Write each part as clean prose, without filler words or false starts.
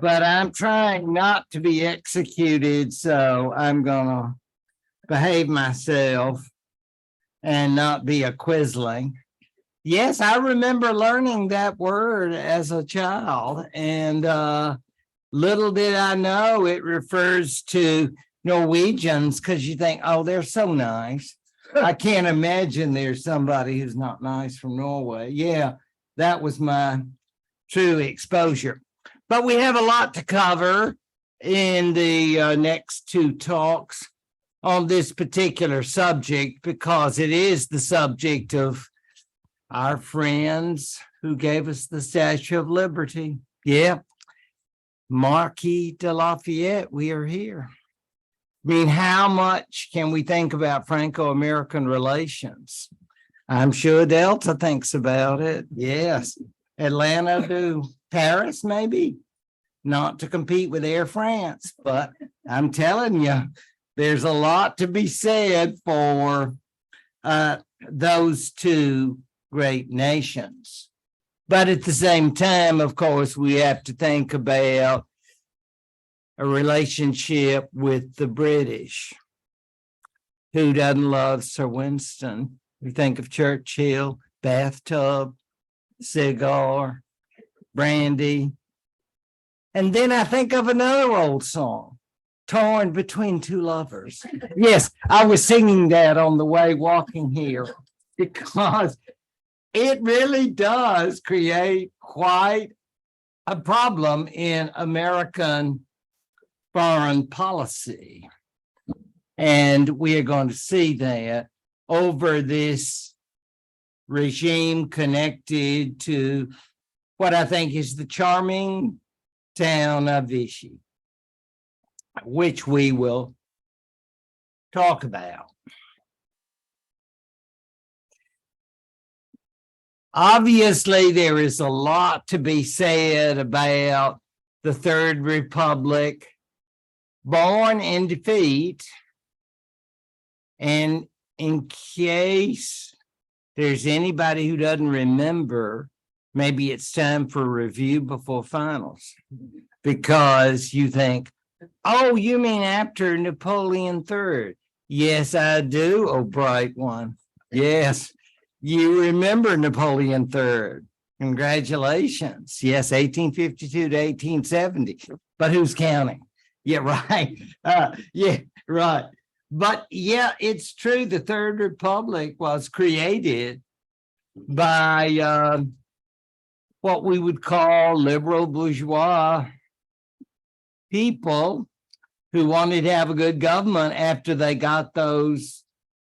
but I'm trying not to be executed, so I'm gonna behave myself and not be a quisling. Yes, I remember learning that word as a child, and little did I know it refers to Norwegians, because you think, oh, they're so nice. I can't imagine there's somebody who's not nice from Norway. Yeah, that was my true exposure. But we have a lot to cover in the next two talks on this particular subject, because it is the subject of our friends who gave us the Statue of Liberty. Yeah, Marquis de Lafayette, we are here. I mean, how much can we think about Franco-American relations? I'm sure Delta thinks about it. Yes. Atlanta to Paris, maybe. Not to compete with Air France, but I'm telling you, there's a lot to be said for those two great nations. But at the same time, of course, we have to think about a relationship with the British. Who doesn't love Sir Winston? We think of Churchill, bathtub, cigar, brandy. And then I think of another old song, Torn Between Two Lovers. Yes, I was singing that on the way walking here, because it really does create quite a problem in American foreign policy. And we are going to see that over this regime connected to what I think is the charming town of Vichy, which we will talk about. Obviously, there is a lot to be said about the Third Republic, born in defeat. And in case there's anybody who doesn't remember, maybe it's time for a review before finals, because you think, oh, you mean after Napoleon III? Yes, I do, oh bright one. Yes, you remember Napoleon III. Congratulations. Yes, 1852 to 1870. But who's counting? Yeah, right. Yeah, right. But yeah, it's true. The Third Republic was created by what we would call liberal bourgeois people who wanted to have a good government after they got those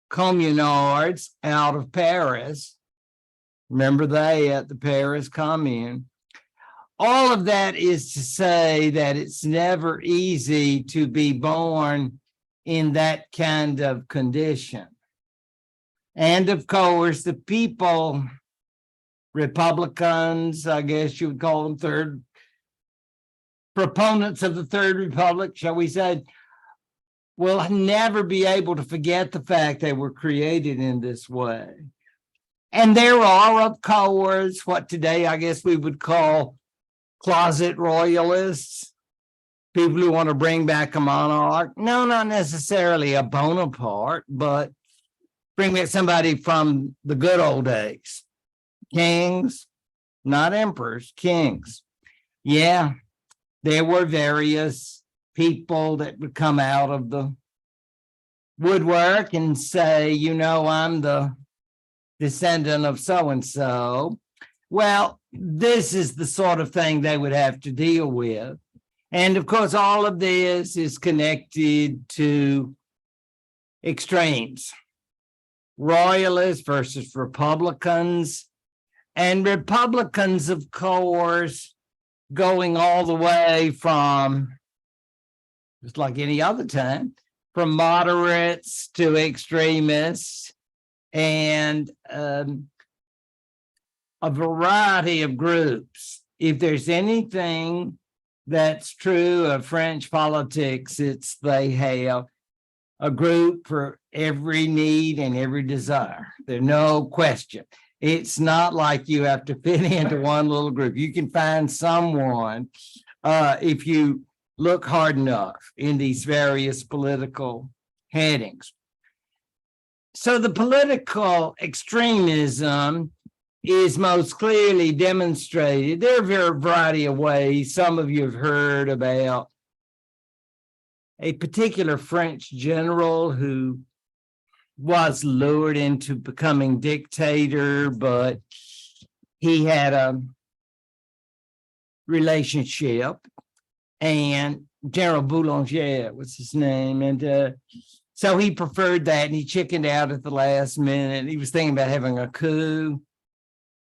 communards out of Paris. Remember they at the Paris Commune. All of that is to say that it's never easy to be born in that kind of condition. And of course, the people, Republicans, I guess you would call them proponents of the Third Republic, shall we say, will never be able to forget the fact they were created in this way. And there are, of course, what today I guess we would call closet royalists, people who want to bring back a monarch. No, not necessarily a Bonaparte, but bring back somebody from the good old days. Kings, not emperors, kings. Yeah, there were various people that would come out of the woodwork and say, you know, I'm the descendant of so-and-so. Well, this is the sort of thing they would have to deal with. And of course, all of this is connected to extremes, royalists versus Republicans, and Republicans, of course, going all the way from, just like any other time, from moderates to extremists, and a variety of groups. If there's anything that's true of French politics, it's they have a group for every need and every desire. There's no question. It's not like you have to fit into one little group. You can find someone if you look hard enough in these various political headings. So the political extremism is most clearly demonstrated. There are a variety of ways. Some of you have heard about a particular French general who was lured into becoming dictator, but he had a relationship, and General Boulanger was his name, and so he preferred that, and he chickened out at the last minute. He was thinking about having a coup.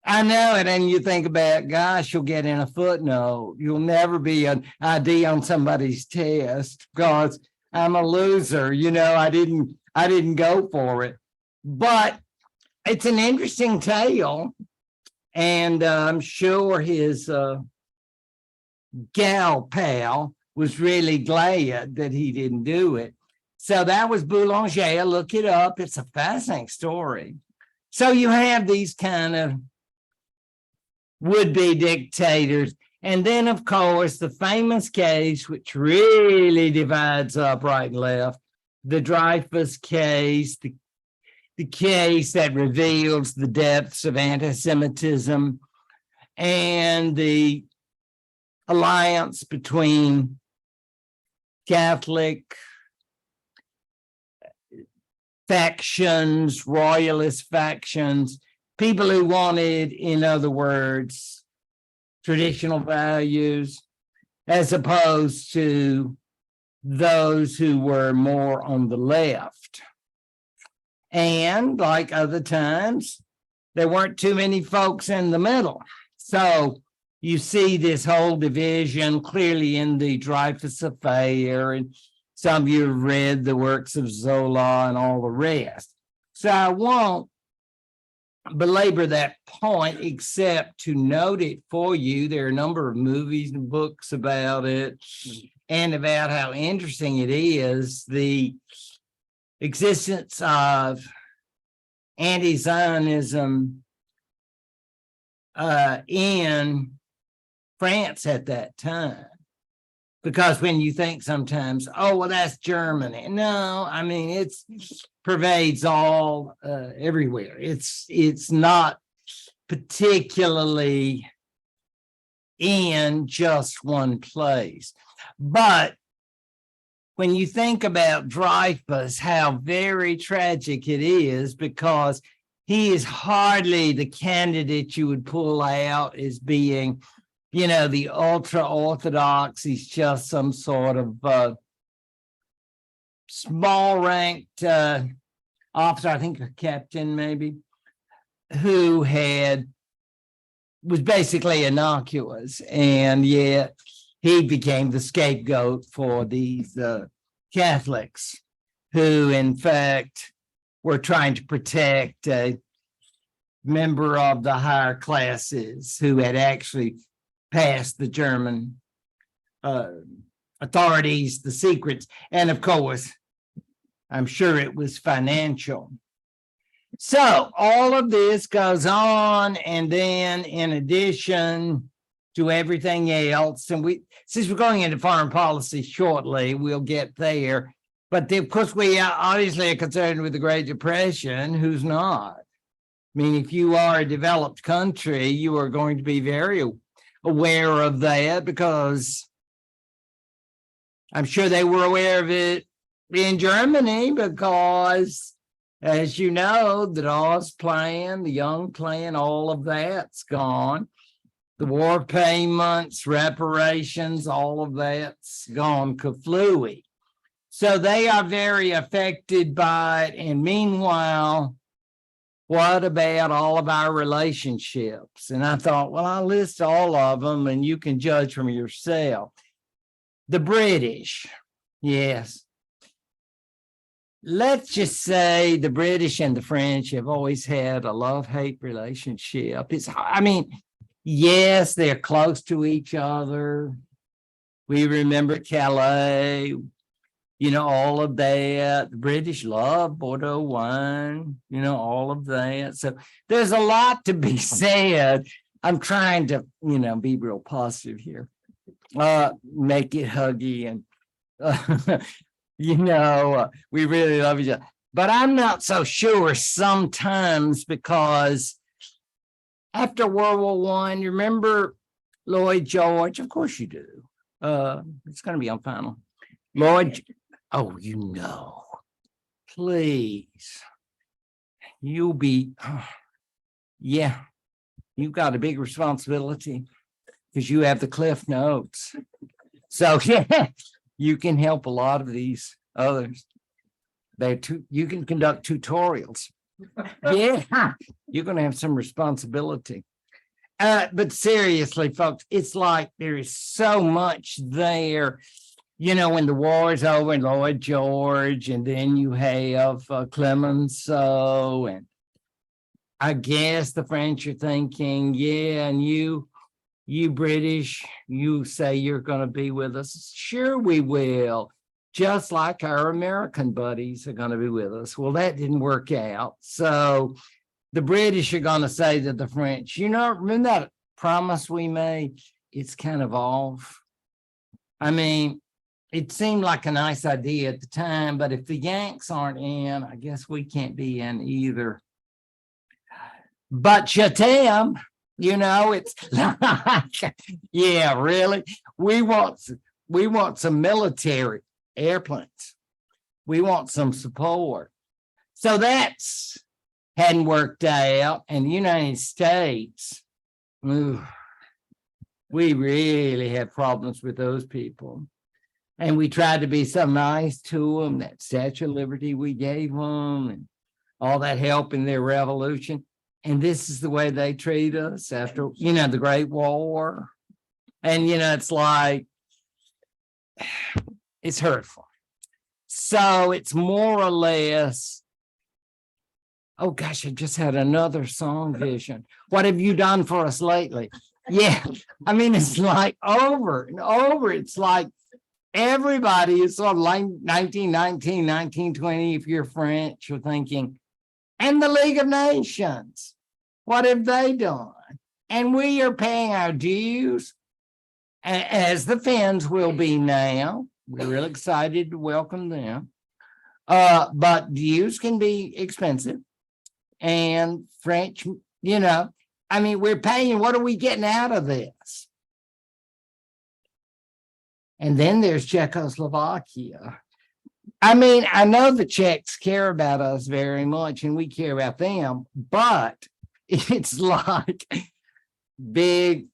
I know it, and you think about, gosh, you'll get in a footnote. You'll never be an ID on somebody's test because I'm a loser. You know, I didn't go for it. But it's an interesting tale, and I'm sure his gal pal was really glad that he didn't do it. So that was Boulanger. Look it up. It's a fascinating story. So you have these kind of would-be dictators. And then, of course, the famous case, which really divides up right and left, the Dreyfus case, the case that reveals the depths of anti-Semitism, and the alliance between Catholic factions, royalist factions, people who wanted, in other words, traditional values, as opposed to those who were more on the left. And like other times, there weren't too many folks in the middle. So you see this whole division clearly in the Dreyfus affair, and some of you have read the works of Zola and all the rest. So I won't belabor that point except to note it for you. There are a number of movies and books about it, and about how interesting it is, the existence of anti-Zionism in France at that time. Because when you think sometimes, oh, well, that's Germany. No, I mean, it pervades all everywhere. It's not particularly in just one place. But when you think about Dreyfus, how very tragic it is, because he is hardly the candidate you would pull out as being, you know, the ultra-Orthodox. He's just some sort of small-ranked officer, I think a captain maybe, who was basically innocuous, and yet he became the scapegoat for these Catholics who, in fact, were trying to protect a member of the higher classes who had actually passed the German authorities the secrets. And of course, I'm sure it was financial. So all of this goes on, and then in addition to everything else, and since we're going into foreign policy shortly, we'll get there. But of course, we obviously are concerned with the Great Depression. Who's not? I mean, if you are a developed country, you are going to be very aware of that, because I'm sure they were aware of it in Germany, because, as you know, the Dawes Plan, the Young Plan, all of that's gone. The war payments, reparations, all of that's gone kaflooey. So they are very affected by it. And meanwhile, what about all of our relationships? And I thought, well, I'll list all of them and you can judge from yourself. The British, yes. Let's just say the British and the French have always had a love-hate relationship. I mean, yes, they're close to each other. We remember Calais, you know, all of that. The British love Bordeaux wine, you know, all of that. So there's a lot to be said. I'm trying to, you know, be real positive here. make it huggy and we really love each other. But I'm not so sure sometimes, because after World War One, you remember Lloyd George? Of course you do. It's going to be on final. Lloyd, oh, please. You'll be, yeah, you've got a big responsibility because you have the Cliff Notes. So, yeah, you can help a lot of these others. You can conduct tutorials. Yeah, you're going to have some responsibility. But seriously, folks, it's like there is so much there. When the war is over, and Lloyd George, and then you have Clemenceau, and I guess the French are thinking, yeah, and you British, you say you're going to be with us. Sure, we will. Just like our American buddies are going to be with us. Well, that didn't work out. So the British are going to say to the French, remember that promise we made? It's kind of off. I mean, it seemed like a nice idea at the time, but if the Yanks aren't in, I guess we can't be in either. But Chatham, it's like, yeah, really. We want some military airplanes. We want some support. So that's hadn't worked out. And the United States, we really have problems with those people. And we tried to be so nice to them, that Statue of Liberty we gave them, and all that help in their revolution. And this is the way they treat us after, the Great War. And, it's like, it's hurtful. So it's more or less, oh gosh, I just had another song vision. What have you done for us lately? Yeah, I mean, it's like over and over. It's like everybody is sort of like 1919, 1920. If you're French, you're thinking, and the League of Nations, what have they done? And we are paying our dues, as the Finns will be now. We're real excited to welcome them. But dues can be expensive. And French, I mean, we're paying, what are we getting out of this? And then there's Czechoslovakia. I mean, I know the Czechs care about us very much and we care about them, but it's like big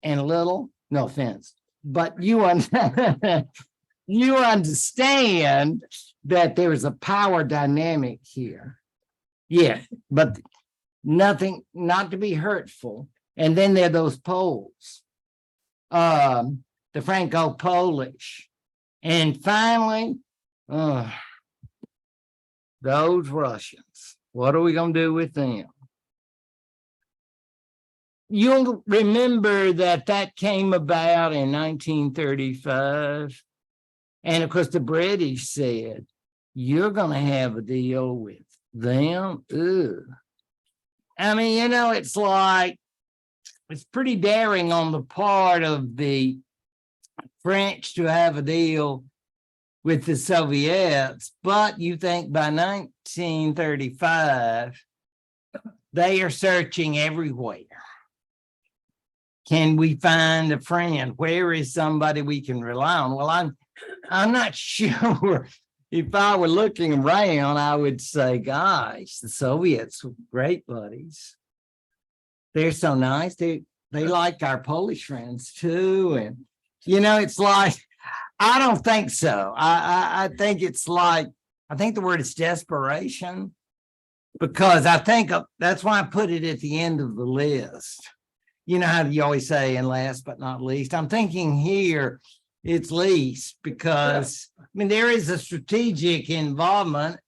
and little, no offense, but you understand that there's a power dynamic here. Yeah, but nothing, not to be hurtful. And then there are those Poles, the Franco-Polish. And finally, those Russians. What are we going to do with them? You'll remember that came about in 1935. And of course, the British said, you're going to have a deal with them. Ugh. I mean, it's like, it's pretty daring on the part of the French to have a deal with the Soviets, but you think by 1935, they are searching everywhere. Can we find a friend? Where is somebody we can rely on? Well, I'm not sure. If I were looking around, I would say, gosh, the Soviets were great buddies. They're so nice. They like our Polish friends too. And, it's like, I don't think so. I think it's like, I think the word is desperation, because I think that's why I put it at the end of the list. You know how you always say, and last but not least, I'm thinking here it's least, because I mean, there is a strategic involvement.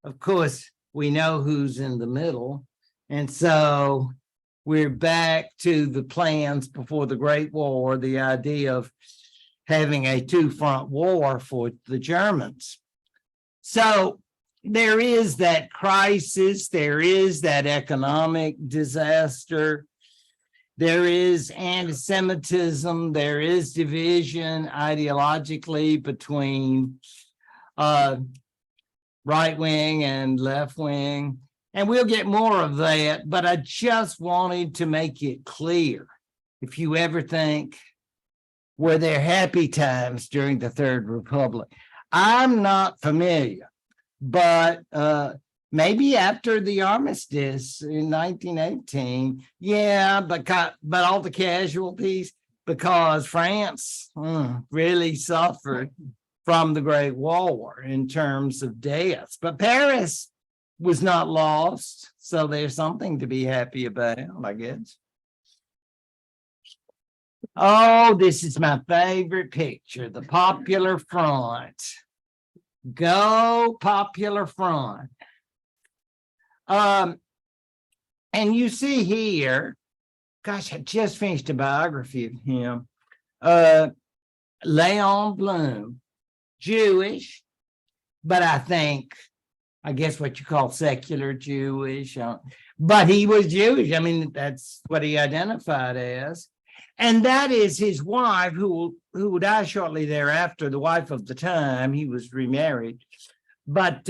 Of course, we know who's in the middle. And so we're back to the plans before the Great War, the idea of having a two-front war for the Germans. So there is that crisis, there is that economic disaster. there is anti-Semitism, there is division ideologically between right wing and left wing. And we'll get more of that, but I just wanted to make it clear. If you ever think, were there happy times during the Third Republic? I'm not familiar, but maybe after the armistice in 1918, yeah, but all the casualties, because France really suffered from the Great War in terms of deaths. But Paris was not lost, so there's something to be happy about, I guess. Oh, this is my favorite picture, the Popular Front. Go Popular Front. And you see here, gosh, I just finished a biography of him. Leon Blum, Jewish, but I guess what you call secular Jewish, but he was Jewish. I mean, that's what he identified as. And that is his wife, who died shortly thereafter, the wife of the time. He was remarried. But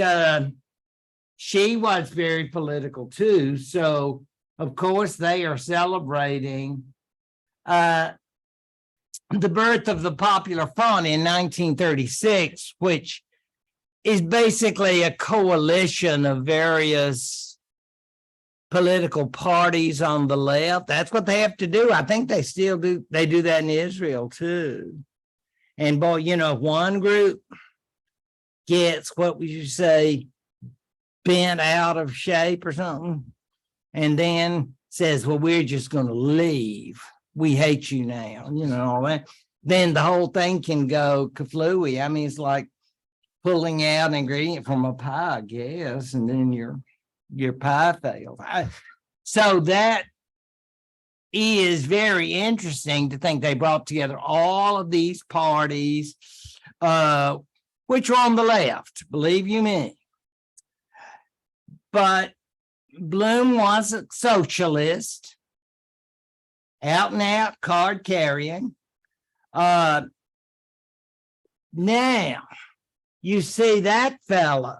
she was very political too. So, of course, they are celebrating the birth of the Popular Front in 1936, which is basically a coalition of various political parties on the left. That's what they have to do. I think they still do. They do that in Israel too. And boy, one group gets, what would you say, bent out of shape or something, and then says, well, we're just going to leave. We hate you now, all that. Then the whole thing can go kaflooey. I mean, it's like pulling out an ingredient from a pie, I guess, and then your pie fails. So that is very interesting to think they brought together all of these parties, which are on the left, believe you me. But Blum was a socialist, out and out card carrying. Now, you see that fellow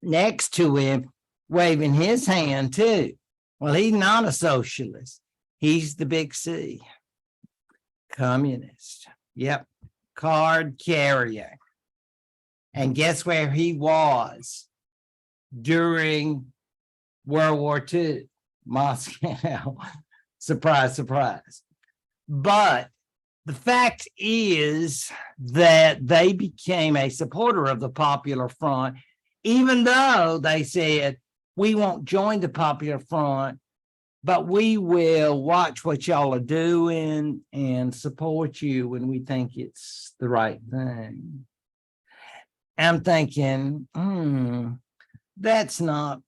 next to him waving his hand too. Well, he's not a socialist. He's the big C. Communist. Yep. Card carrying. And guess where he was during World War II? Moscow. Surprise, surprise. But the fact is that they became a supporter of the Popular Front, even though they said, we won't join the Popular Front, but we will watch what y'all are doing and support you when we think it's the right thing. I'm thinking, that's not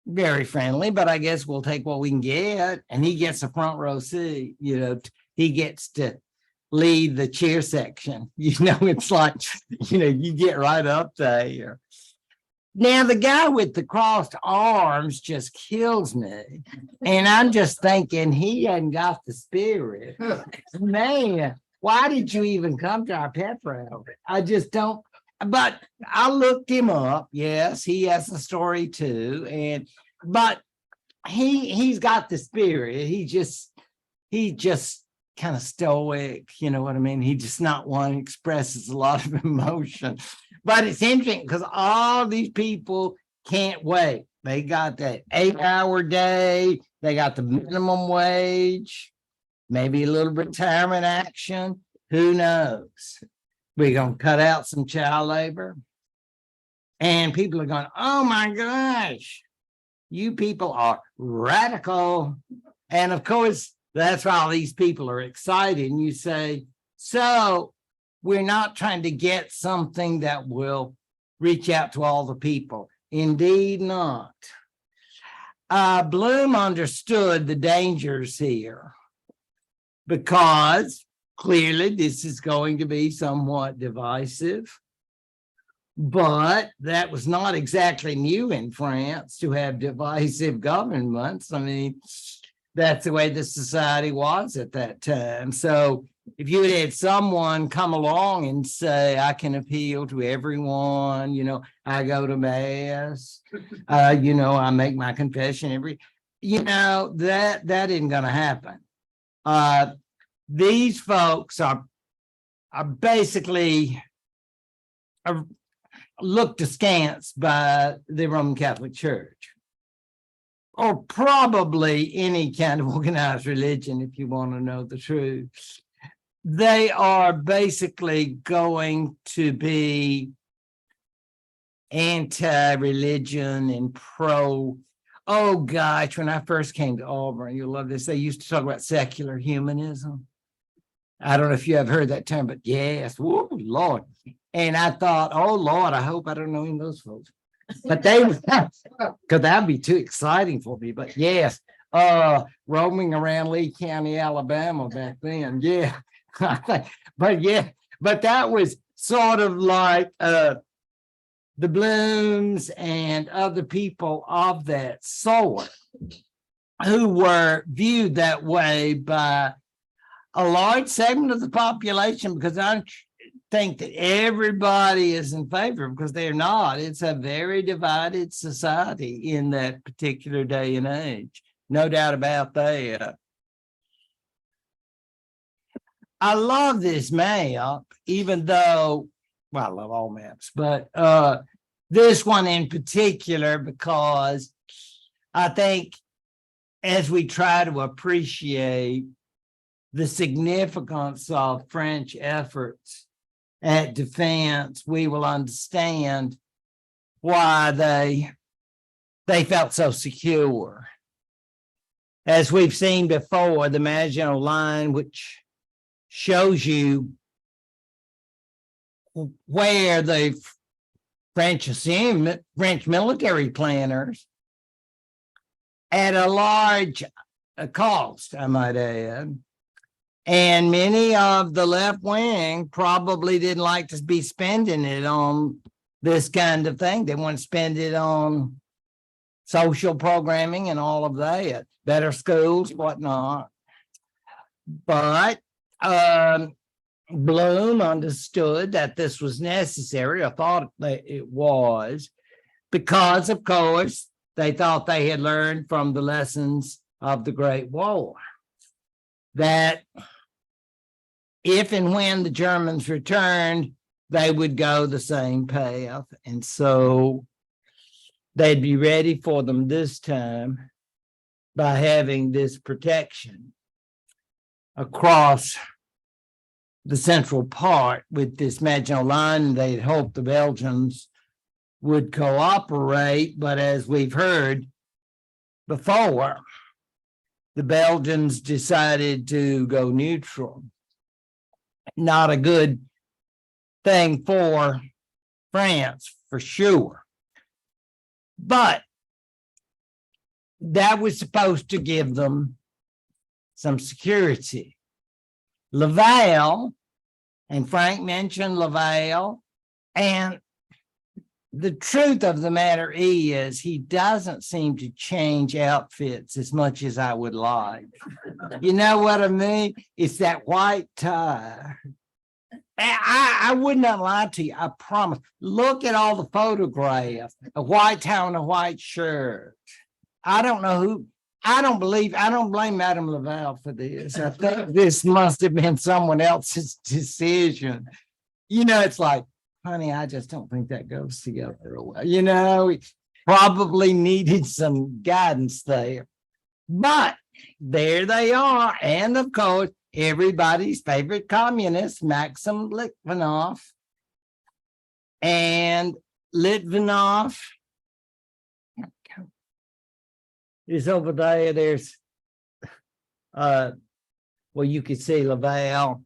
very friendly, but I guess we'll take what we can get. And he gets a front row seat, he gets to lead the cheer section. It's like, you get right up there. Now, the guy with the crossed arms just kills me. And I'm just thinking, he hadn't got the spirit. Man, why did you even come to our pep rally? I just don't. But I looked him up. Yes, he has a story too. But he's got the spirit. He just kind of stoic, you know what I mean? He just not one, expresses a lot of emotion. But it's interesting because all these people can't wait. They got that 8-hour day. They got the minimum wage, maybe a little retirement action. Who knows? We're going to cut out some child labor. And people are going, oh my gosh, you people are radical. And of course, that's why all these people are excited. And you say, so we're not trying to get something that will reach out to all the people. Indeed not. Blum understood the dangers here because clearly this is going to be somewhat divisive. But that was not exactly new in France to have divisive governments. I mean, that's the way the society was at that time. So if you had someone come along and say, I can appeal to everyone, I go to mass, I make my confession that isn't going to happen. These folks are basically looked askance by the Roman Catholic Church, or probably any kind of organized religion, if you want to know the truth. They are basically going to be anti-religion and pro. Oh gosh, when I first came to Auburn, you'll love this. They used to talk about secular humanism. I don't know if you have heard that term, but yes, whoa, Lord. And I thought, oh Lord, I hope I don't know any of those folks. But they, because that'd be too exciting for me. But yes, roaming around Lee County, Alabama back then. Yeah. But that was sort of like the Blooms and other people of that sort who were viewed that way by a large segment of the population, because I think that everybody is in favor, because they're not. It's a very divided society in that particular day and age. No doubt about that. I love this map, even though, well, I love all maps, but this one in particular, because I think as we try to appreciate the significance of French efforts at defense, we will understand why they felt so secure. As we've seen before, the Maginot Line, which shows you where the French military planners, at a large cost, I might add, and many of the left wing probably didn't like to be spending it on this kind of thing. They want to spend it on social programming and all of that, better schools, whatnot. But Bloom understood that this was necessary, or thought that it was, because, of course, they thought they had learned from the lessons of the Great War that if and when the Germans returned, they would go the same path. And so they'd be ready for them this time by having this protection across the central part with this Maginot Line. They'd hoped the Belgians would cooperate, but as we've heard before, the Belgians decided to go neutral. Not a good thing for France, for sure. But that was supposed to give them some security. Laval, and Frank mentioned Laval, and the truth of the matter is he doesn't seem to change outfits as much as I would like. You know what I mean? It's that white tie. I would not lie to you, I promise. Look at all the photographs, a white tie and a white shirt. I don't know who. I don't blame Madame Laval for this. I think this must have been someone else's decision. It's like, honey, I just don't think that goes together well. We probably needed some guidance there. But there they are. And of course, everybody's favorite communist, Maxim Litvinov. And Litvinov is over there. There's, you could see Laval.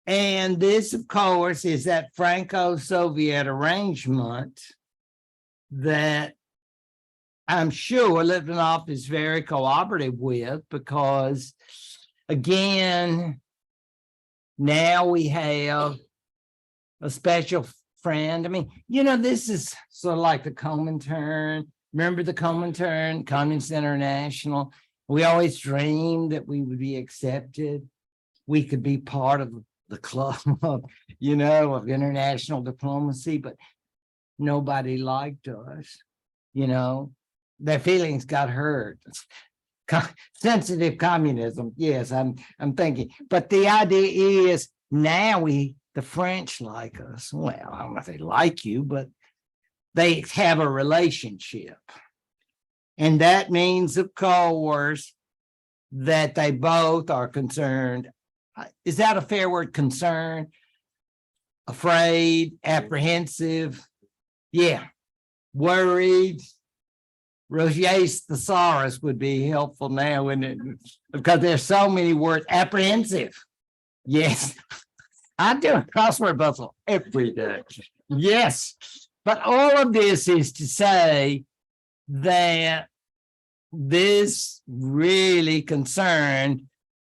And this, of course, is that Franco-Soviet arrangement that I'm sure Litvinov is very cooperative with, because, again, now we have a special friend. I mean, this is sort of like the Comintern. Remember the Comintern, Communist International? We always dreamed that we would be accepted. We could be part of the club of, of international diplomacy, but nobody liked us. Their feelings got hurt. Sensitive communism. Yes, I'm thinking. But the idea is now the French like us. Well, I don't know if they like you, but they have a relationship. And that means, of course, that they both are concerned. Is that a fair word? Concerned, afraid, apprehensive. Yeah. Worried. Roget's thesaurus would be helpful now, wouldn't it? Because there's so many words. Apprehensive. Yes. I do a crossword puzzle every day. Yes. But all of this is to say that this really concerned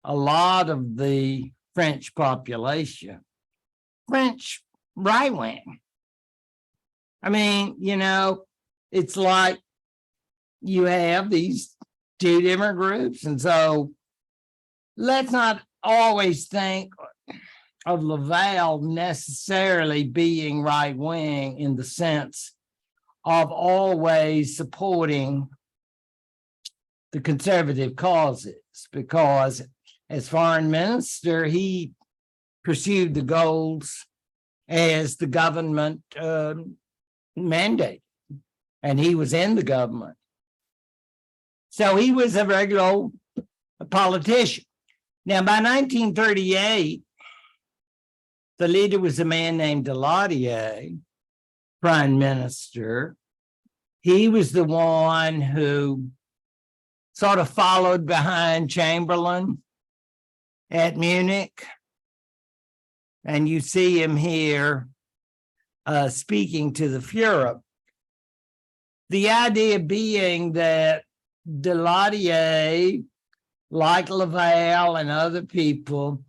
a lot of the French population. French right wing. I mean, it's like you have these two different groups. And so let's not always think of Laval necessarily being right wing in the sense of always supporting the conservative causes, because as foreign minister, he pursued the goals as the government mandate, and he was in the government. So he was a regular old politician. Now, by 1938, the leader was a man named Daladier, prime minister. He was the one who sort of followed behind Chamberlain at Munich. And you see him here speaking to the Fuhrer. The idea being that Daladier, like Laval and other people,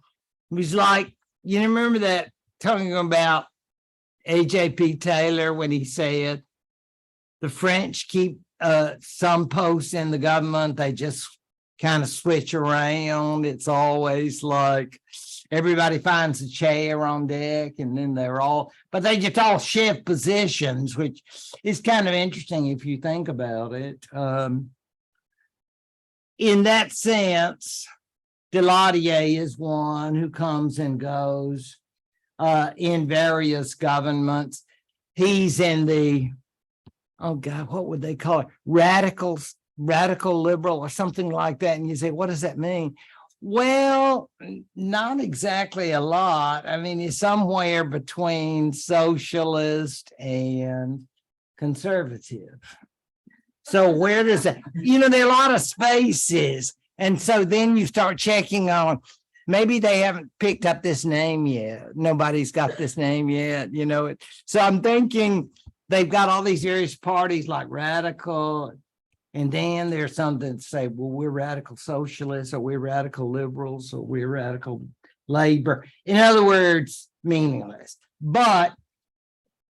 was like, you remember that talking about A.J.P. Taylor when he said the French keep some posts in the government, they just kind of switch around. It's always like everybody finds a chair on deck and then but they just all shift positions, which is kind of interesting if you think about it. In that sense, Daladier is one who comes and goes in various governments. He's in the, oh God, what would they call it? Radical liberal or something like that. And you say, what does that mean? Well, not exactly a lot. I mean, he's somewhere between socialist and conservative. So where does that, there are a lot of spaces. And so then you start checking on, maybe they haven't picked up this name yet. Nobody's got this name yet, So I'm thinking they've got all these various parties like radical, and then there's something to say, well, we're radical socialists, or we're radical liberals, or we're radical labor. In other words, meaningless. But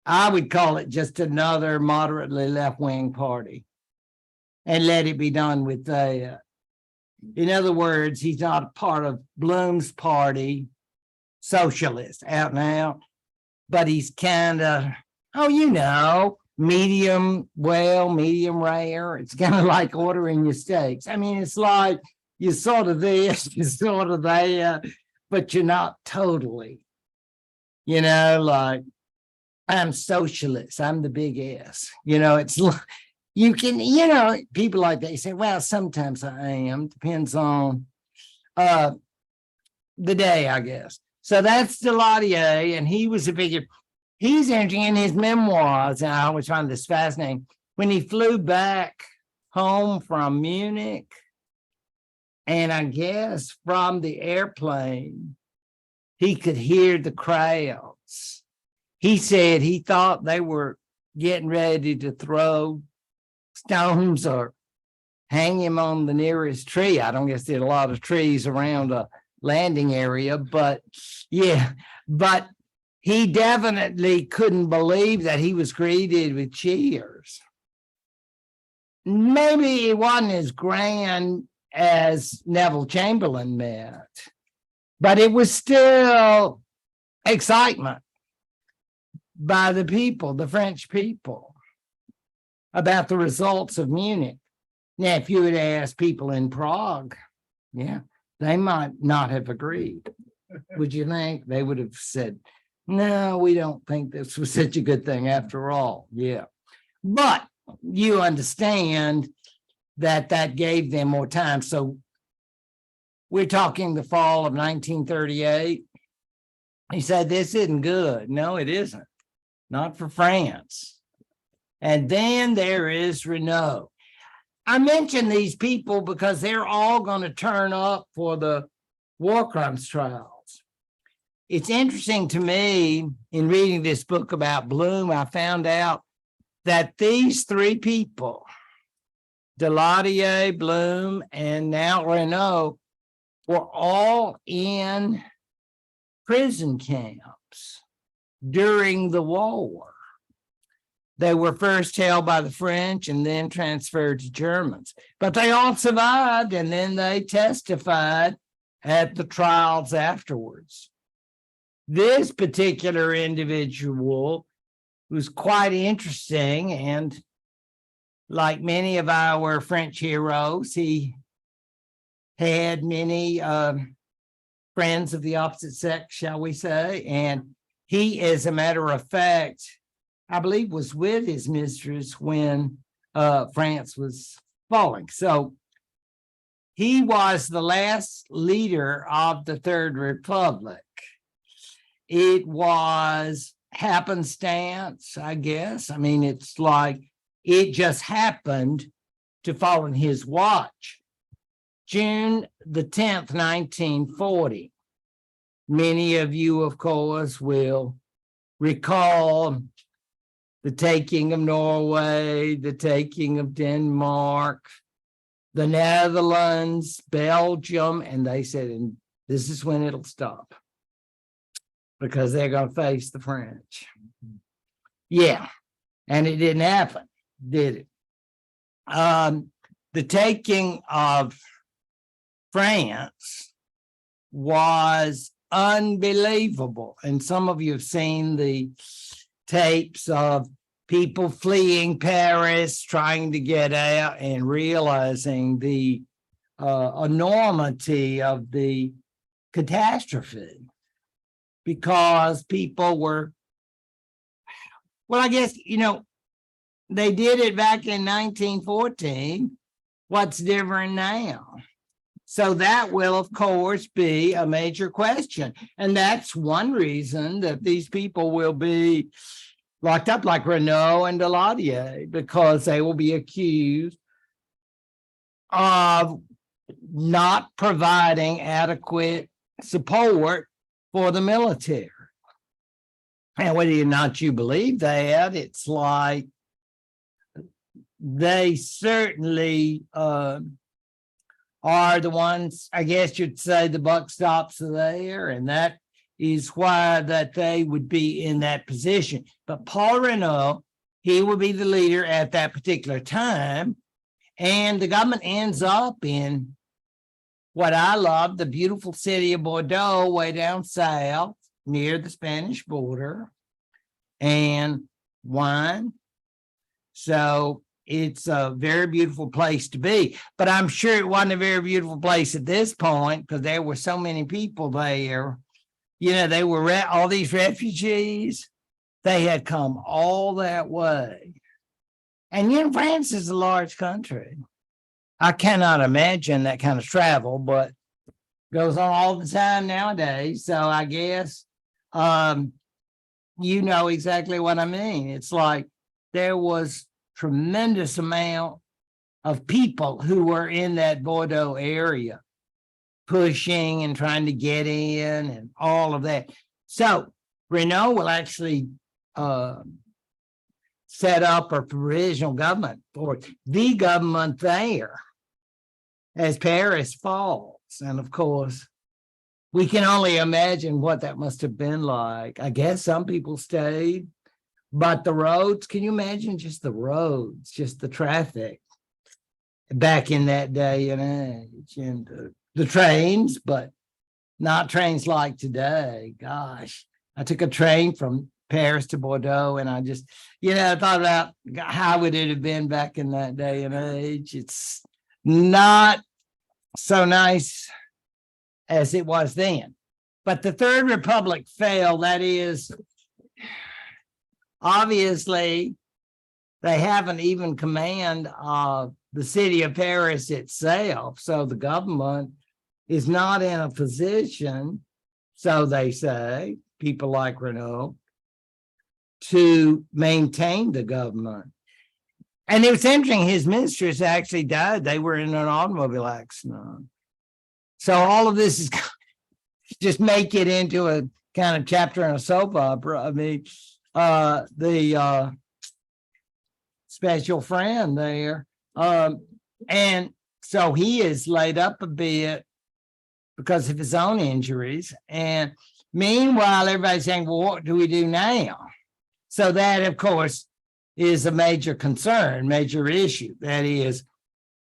I would call it just another moderately left-wing party and let it be done with that. In other words, he's not a part of Bloom's party, socialist, out and out, but he's kind of, medium rare. It's kind of like ordering your steaks. I mean, it's like you're sort of this, you're sort of that, but you're not totally, like I'm socialist, I'm the big S, it's like, you can, people like that say, well, sometimes I am, depends on the day, I guess. So that's Daladier, and he was a figure. He's entering in his memoirs, and I always find this fascinating. When he flew back home from Munich, and I guess from the airplane, he could hear the crowds. He said he thought they were getting ready to throw stones or hang him on the nearest tree. I don't guess there are a lot of trees around a landing area, but he definitely couldn't believe that he was greeted with cheers. Maybe it wasn't as grand as Neville Chamberlain met, but it was still excitement by the people, the French people, about the results of Munich. Now, if you had asked people in Prague, yeah, they might not have agreed. Would you think? They would have said, no, we don't think this was such a good thing after all. Yeah. But you understand that that gave them more time. So we're talking the fall of 1938. He said, this isn't good. No, it isn't. Not for France. And then there is Renault. I mention these people because they're all going to turn up for the war crimes trials. It's interesting to me in reading this book about Blum, I found out that these three people, Daladier, Blum, and now Renault, were all in prison camps during the war. They were first held by the French and then transferred to Germans. But they all survived, and then they testified at the trials afterwards. This particular individual was quite interesting, and like many of our French heroes, he had many friends of the opposite sex, shall we say, and he, as a matter of fact, I believe was with his mistress when France was falling. So he was the last leader of the Third Republic. It was happenstance, I guess. I mean, it's like it just happened to fall in his watch. June the 10th, 1940. Many of you, of course, will recall the taking of Norway, the taking of Denmark, the Netherlands, Belgium, and they said, and this is when it'll stop because they're going to face the French. Yeah, and it didn't happen, did it? The taking of France was unbelievable, and some of you have seen the tapes of people fleeing Paris, trying to get out and realizing the enormity of the catastrophe because people were, well, I guess, they did it back in 1914. What's different now? So that will, of course, be a major question. And that's one reason that these people will be locked up like Renault and Daladier, because they will be accused of not providing adequate support for the military. And whether or not you believe that, it's like they certainly are the ones, I guess you'd say the buck stops there, and that is why that they would be in that position. But Paul Renault, he would be the leader at that particular time, and the government ends up in what I love, the beautiful city of Bordeaux, way down south, near the Spanish border, and wine. So it's a very beautiful place to be, but I'm sure it wasn't a very beautiful place at this point because there were so many people there. They were all these refugees. They had come all that way. And France is a large country. I cannot imagine that kind of travel, but goes on all the time nowadays. So I guess you know exactly what I mean. It's like there was tremendous amount of people who were in that Bordeaux area pushing and trying to get in and all of that. So Renault will actually set up a provisional government for the government there as Paris falls. And of course, we can only imagine what that must have been like. I guess some people stayed. But the roads, can you imagine just the roads, just the traffic? back in that day and age, and the trains, but not trains like today. Gosh, I took a train from Paris to Bordeaux, and I just, thought about how would it have been back in that day and age. It's not so nice as it was then. But the Third Republic fell. That is, obviously, they haven't even command of the city of Paris itself. So the government is not in a position, so they say, people like Renault, to maintain the government. And it was interesting, his mistress actually died. They were in an automobile accident. So all of this is just make it into a kind of chapter in a soap opera. I mean, the special friend there. And so he is laid up a bit because of his own injuries. And meanwhile, everybody's saying, well, what do we do now? So that, of course, is a major concern, major issue. That is,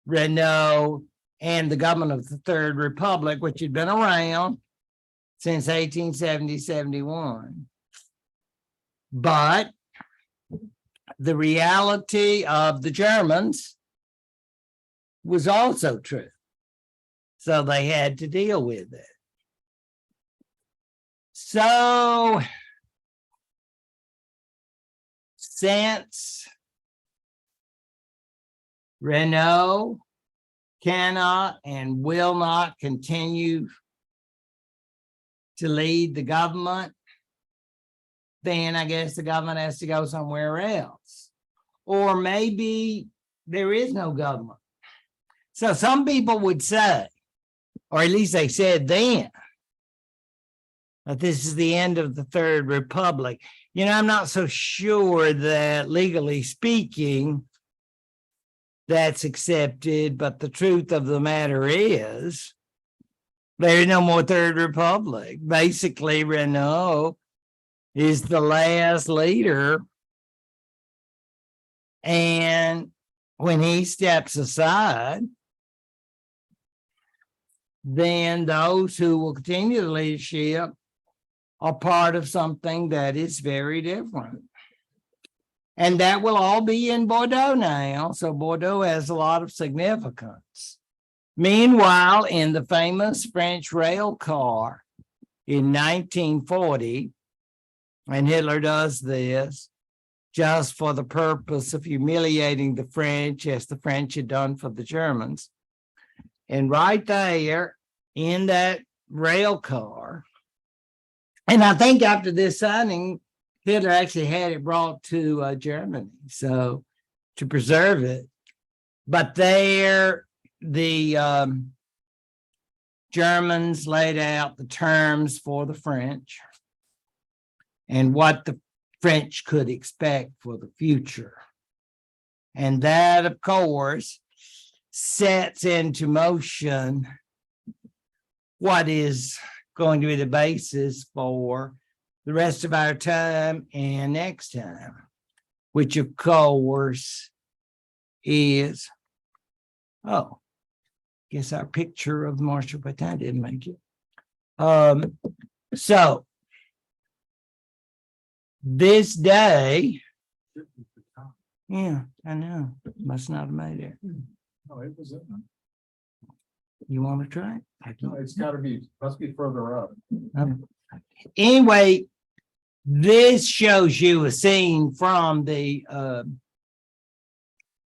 Renault and the government of the Third Republic, which had been around since 1870, 71. But the reality of the Germans was also true. So they had to deal with it. So since Renault cannot and will not continue to lead the government, then I guess the government has to go somewhere else. Or maybe there is no government. So some people would say, or at least they said then, that this is the end of the Third Republic. I'm not so sure that legally speaking, that's accepted, but the truth of the matter is there is no more Third Republic. Basically, Renault is the last leader. And when he steps aside, then those who will continue the leadership are part of something that is very different. And that will all be in Bordeaux now. So Bordeaux has a lot of significance. Meanwhile, in the famous French rail car in 1940, and Hitler does this just for the purpose of humiliating the French, as the French had done for the Germans. And right there in that rail car, and I think after this signing, Hitler actually had it brought to Germany, so to preserve it. But there, the Germans laid out the terms for the French and what the French could expect for the future. And that, of course, sets into motion what is going to be the basis for the rest of our time and next time, which of course is, guess our picture of Marshal Pétain didn't make it. So this day, yeah, I know, must not have made it. No, it was. You want to try it? No, it's got to be. Must be further up. Anyway, this shows you a scene from the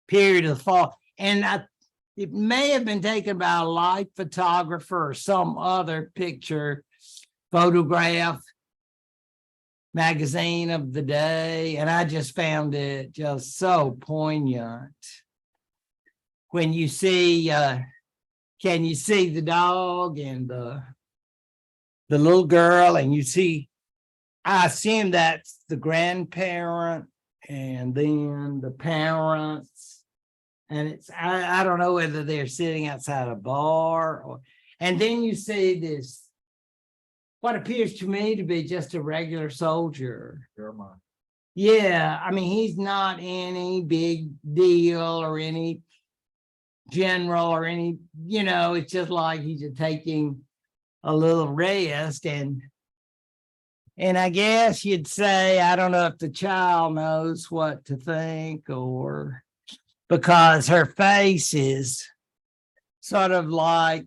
period of the fall, and it may have been taken by a light photographer or some other picture photograph magazine of the day, and I just found it just so poignant. When you see, can you see the dog and the little girl, and you see, I assume that's the grandparent and then the parents, and it's, I don't know whether they're sitting outside a bar or, and then you see this, what appears to me to be just a regular soldier. Jeremiah. Yeah, I mean, he's not any big deal or any general or any, it's just like he's just taking a little rest. And I guess you'd say, I don't know if the child knows what to think, or because her face is sort of like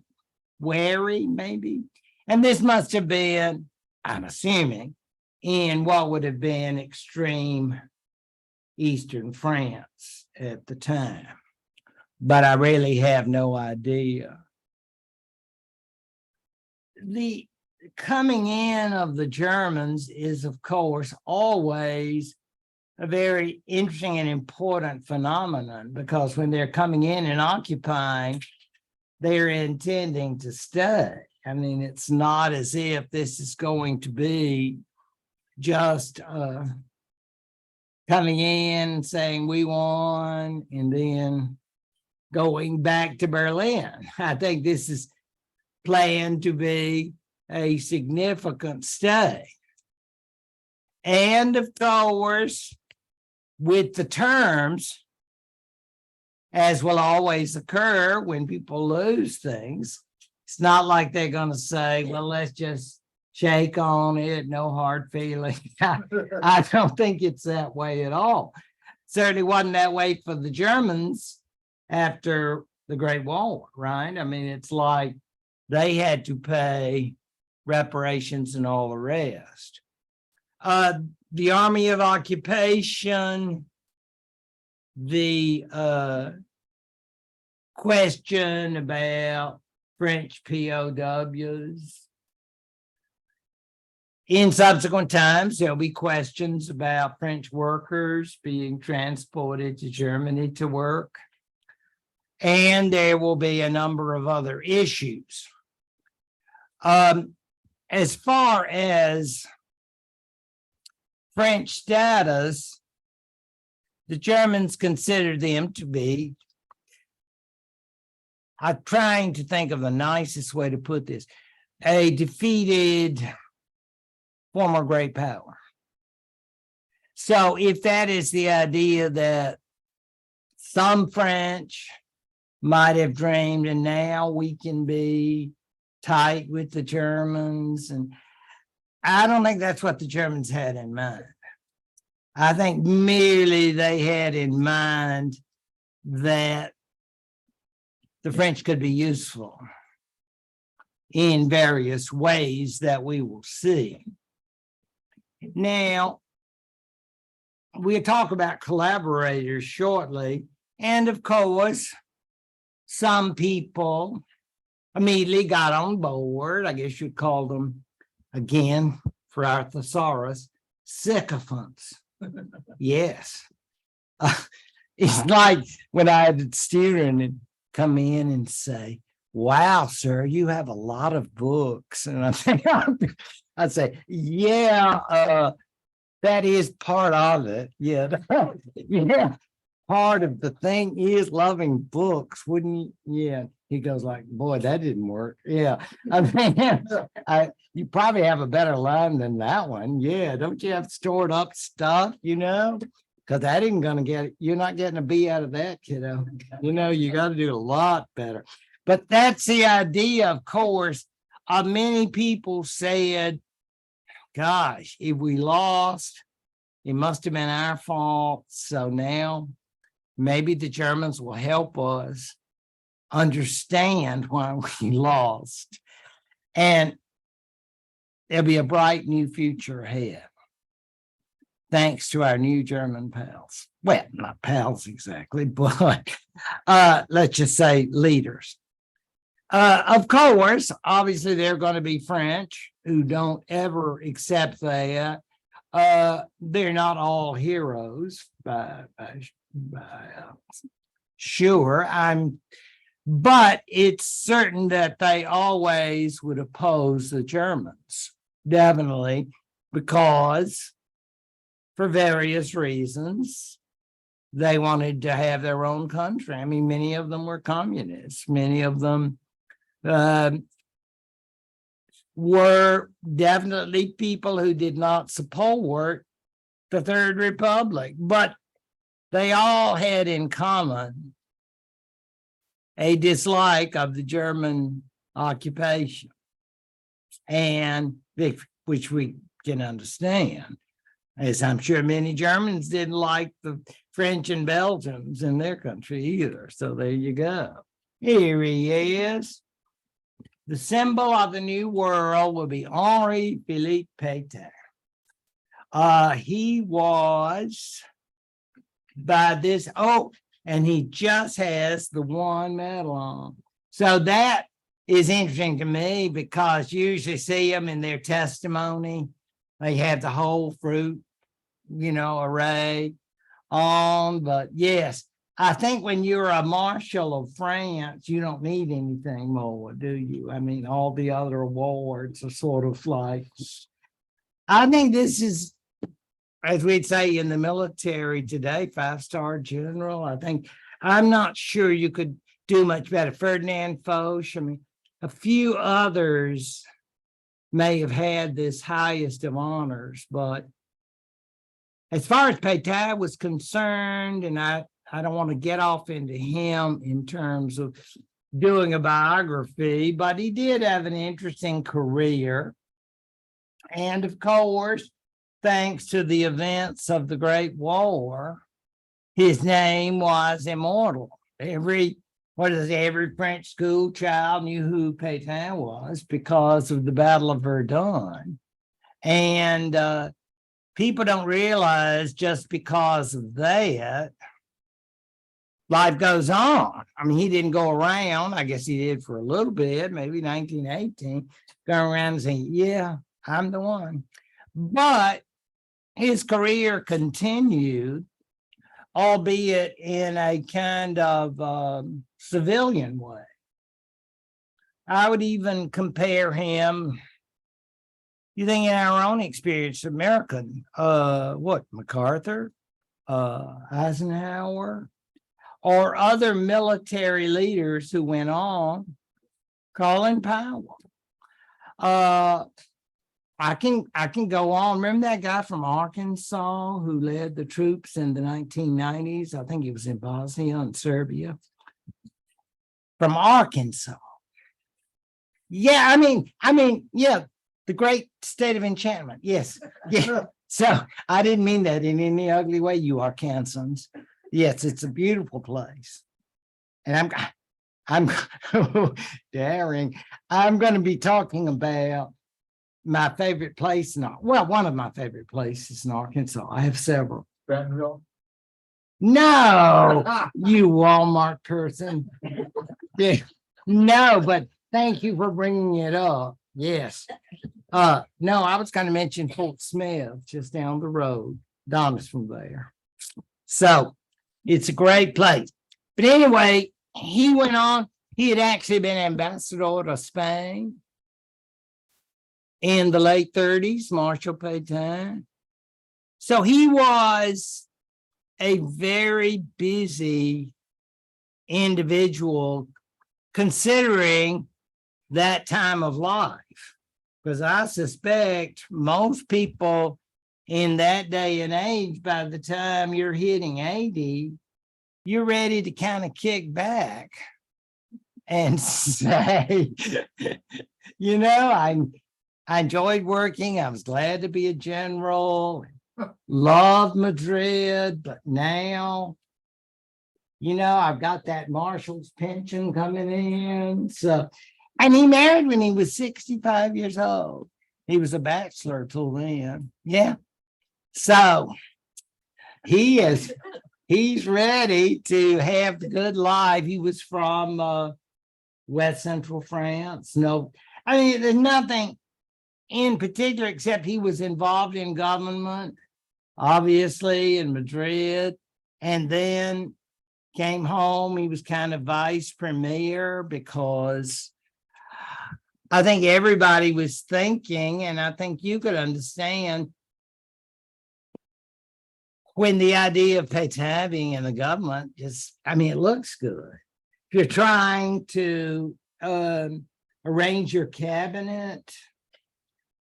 wary, maybe. And this must have been, I'm assuming, in what would have been extreme Eastern France at the time. But I really have no idea. The coming in of the Germans is, of course, always a very interesting and important phenomenon, because when they're coming in and occupying, they're intending to stay. I mean, it's not as if this is going to be just coming in, saying we won, and then going back to Berlin. I think this is planned to be a significant stay. And of course, with the terms, as will always occur when people lose things, it's not like they're going to say, well, let's just shake on it, no hard feelings. I don't think it's that way at all. Certainly wasn't that way for the Germans after the Great War, right? I mean, it's like they had to pay reparations and all the rest. The Army of Occupation, the question about French POWs. In subsequent times, there'll be questions about French workers being transported to Germany to work. And there will be a number of other issues. As far as French status, the Germans consider them to be, I'm trying to think of the nicest way to put this, a defeated former great power. So if that is the idea that some French might have dreamed, and now we can be tight with the Germans, and I don't think that's what the Germans had in mind. I think merely they had in mind that the French could be useful in various ways that we will see. Now, we'll talk about collaborators shortly. And of course, some people immediately got on board. I guess you'd call them, again, for our thesaurus, sycophants. Yes. It's like when I had a student come in and say, wow, sir, you have a lot of books. And I'd say, yeah, that is part of it. Yeah. Yeah. Part of the thing is loving books, wouldn't you? Yeah. He goes like, boy, that didn't work. Yeah. I mean, you probably have a better line than that one. Yeah. Don't you have stored up stuff, Because that ain't going to you're not getting a B out of that, kiddo. You got to do a lot better. But that's the idea, of course. Many people said, gosh, if we lost, it must have been our fault. So now maybe the Germans will help us understand why we lost. And there'll be a bright new future ahead, thanks to our new German pals. Well, not pals exactly, but let's just say leaders. Of course, obviously, they're going to be French who don't ever accept that. They're not all heroes, sure. But it's certain that they always would oppose the Germans, definitely, because for various reasons, they wanted to have their own country. I mean, many of them were communists. Many of them were definitely people who did not support the Third Republic, but they all had in common a dislike of the German occupation, and which we can understand, as I'm sure many Germans didn't like the French and Belgians in their country either. So there you go. Here he is. The symbol of the new world will be Henri Philippe Pétain. He was by this, and he just has the one medal on. So that is interesting to me, because you usually see them in their testimony. They have the whole fruit, array on. But yes, I think when you're a Marshal of France, you don't need anything more, do you? I mean, all the other awards are sort of like, I think this is, as we'd say in the military today, 5-star general. I'm not sure you could do much better. Ferdinand Foch, I mean, a few others may have had this highest of honors, but as far as Pétain was concerned, and I don't want to get off into him in terms of doing a biography, but he did have an interesting career. And of course, thanks to the events of the Great War, his name was immortal. Every French school child knew who Pétain was because of the Battle of Verdun. And people don't realize just because of that, life goes on. I mean, he didn't go around, I guess he did for a little bit, maybe 1918, going around and saying, yeah, I'm the one. But his career continued, albeit in a kind of civilian way. I would even compare him, you think in our own experience, American, MacArthur, Eisenhower, or other military leaders who went on, Colin Powell. I can go on. Remember that guy from Arkansas who led the troops in the 1990s? I think he was in Bosnia and Serbia. From Arkansas. Yeah, I mean, yeah, the great state of enchantment. Yes. Yeah. So I didn't mean that in any ugly way, you Arkansans. Yes, it's a beautiful place. And I'm daring. I'm going to be talking about my favorite place, one of my favorite places in Arkansas. I have several. Bentonville? No, you Walmart person. Yeah. No, but thank you for bringing it up. Yes. No, I was going to mention Fort Smith, just down the road. Donna's from there. So it's a great place. But anyway, he went on. He had actually been ambassador to Spain in the late 30s, Marshal Pétain. So he was a very busy individual considering that time of life, because I suspect most people in that day and age, by the time you're hitting 80, you're ready to kind of kick back and say, I enjoyed working. I was glad to be a general. Loved Madrid, but now, I've got that marshal's pension coming in. So, and he married when he was 65 years old. He was a bachelor till then. Yeah. So he's ready to have the good life. He was from West Central France. No, I mean, there's nothing in particular, except he was involved in government, obviously, in Madrid, and then came home. He was kind of vice premier because I think everybody was thinking, and I think you could understand, when the idea of Pétain being in the government it looks good. If you're trying to arrange your cabinet,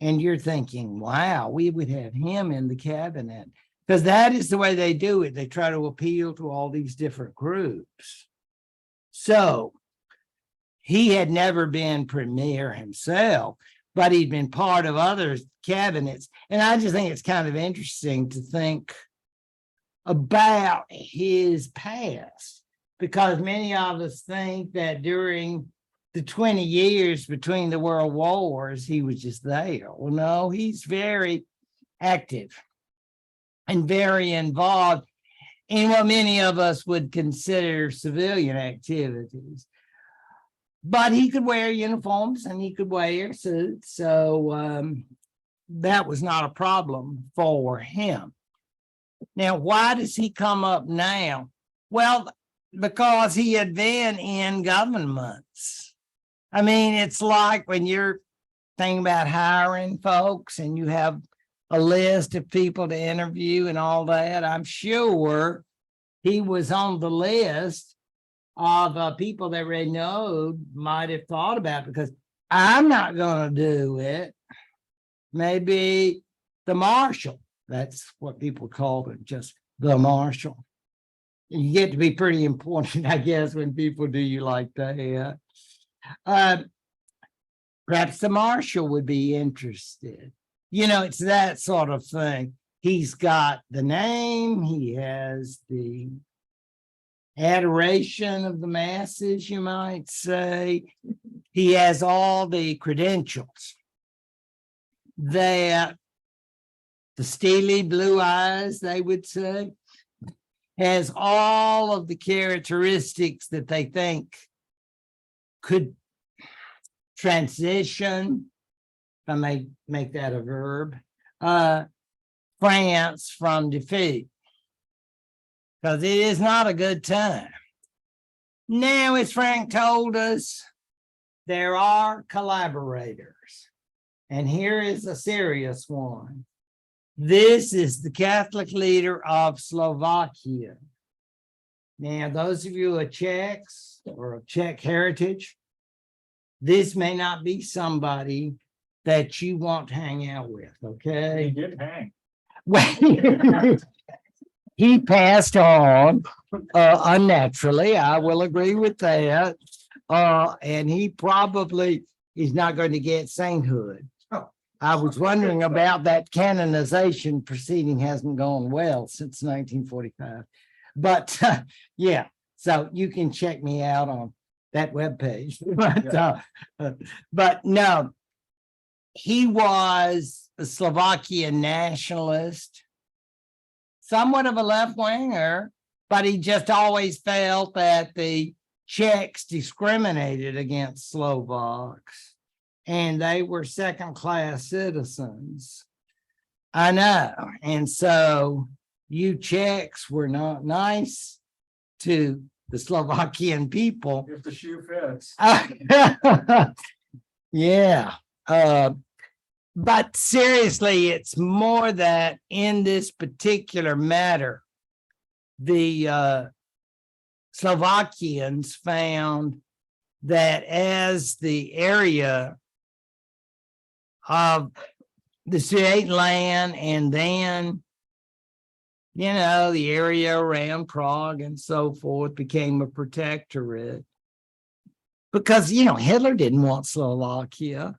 and you're thinking, wow, we would have him in the cabinet, because that is the way they do it. They try to appeal to all these different groups. So he had never been premier himself, but he'd been part of other cabinets. And I just think it's kind of interesting to think about his past, because many of us think that during the 20 years between the world wars, he was just there. Well, no, he's very active and very involved in what many of us would consider civilian activities. But he could wear uniforms and he could wear suits. So that was not a problem for him. Now, why does he come up now? Well, because he had been in governments. I mean, it's like when you're thinking about hiring folks and you have a list of people to interview and all that. I'm sure he was on the list of people that Renaud might have thought about, because I'm not going to do it. Maybe the marshal. That's what people call it, just the marshal. You get to be pretty important, I guess, when people do you like that. Perhaps the marshal would be interested. You know, it's that sort of thing. He's got the name, he has the adoration of the masses, you might say. He has all the credentials that the steely blue eyes, they would say, has all of the characteristics that they think could transition, if I may make that a verb, France from defeat, because it is not a good time. Now, as Frank told us, there are collaborators, and here is a serious one. This is the Catholic leader of Slovakia. Now, those of you who are Czechs or of Czech heritage, this may not be somebody that you want to hang out with, He okay? did hang. Well, he passed on unnaturally. I will agree with that. And he probably is not going to get sainthood. I was wondering about that canonization proceeding. Hasn't gone well since 1945. But yeah, so you can check me out on that webpage. But no, he was a Slovakian nationalist, somewhat of a left winger, but he just always felt that the Czechs discriminated against Slovaks and they were second-class citizens. I know. And so you Czechs were not nice to the Slovakian people. If the shoe fits. Yeah. But seriously, it's more that in this particular matter, the Slovakians found that as the area of the Sudetenland and then, you know, the area around Prague and so forth became a protectorate. Because, you know, Hitler didn't want Slovakia.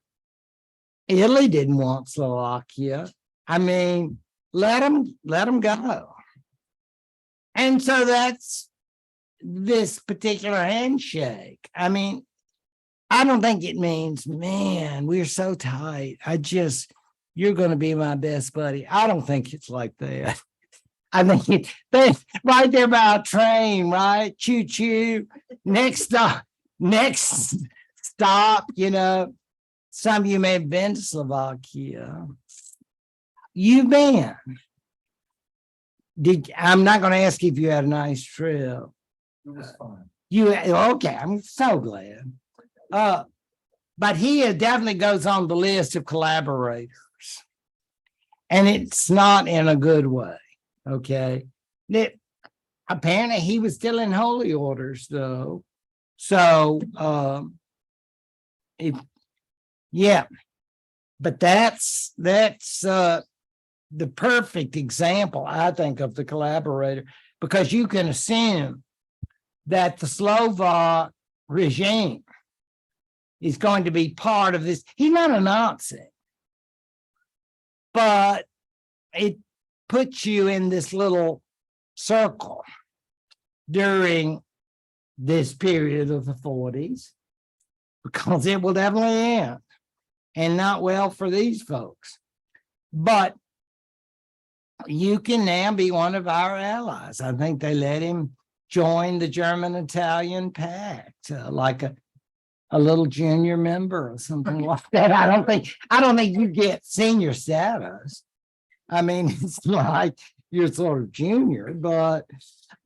Italy didn't want Slovakia. I mean, let them go. And so that's this particular handshake. I mean, I don't think it means, man, we're so tight. You're going to be my best buddy. I don't think it's like that. I think it's right there by a train, right? Choo choo. Next stop, you know. Some of you may have been to Slovakia. You've been. I'm not going to ask you if you had a nice trip. It was fine. Okay, I'm so glad. But he definitely goes on the list of collaborators. And it's not in a good way. Okay. Apparently he was still in holy orders though. So yeah. But that's the perfect example, I think, of the collaborator, because you can assume that the Slovak regime is going to be part of this. He's not a Nazi, but it puts you in this little circle during this period of the 40s, because it will definitely end, and not well for these folks. But you can now be one of our allies. I think they let him join the German-Italian pact, like a little junior member or something like that. I don't think you get senior status. I mean, it's like you're sort of junior, but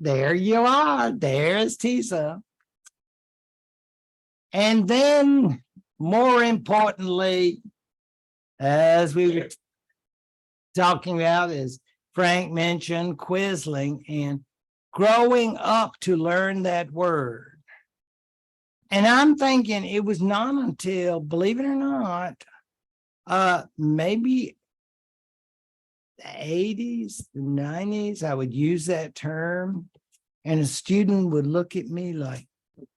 there you are. There's Tisa. And then, more importantly, as we were talking about, as Frank mentioned, Quisling and growing up to learn that word. And I'm thinking it was not until, believe it or not, maybe the 80s, the 90s, I would use that term, and a student would look at me like,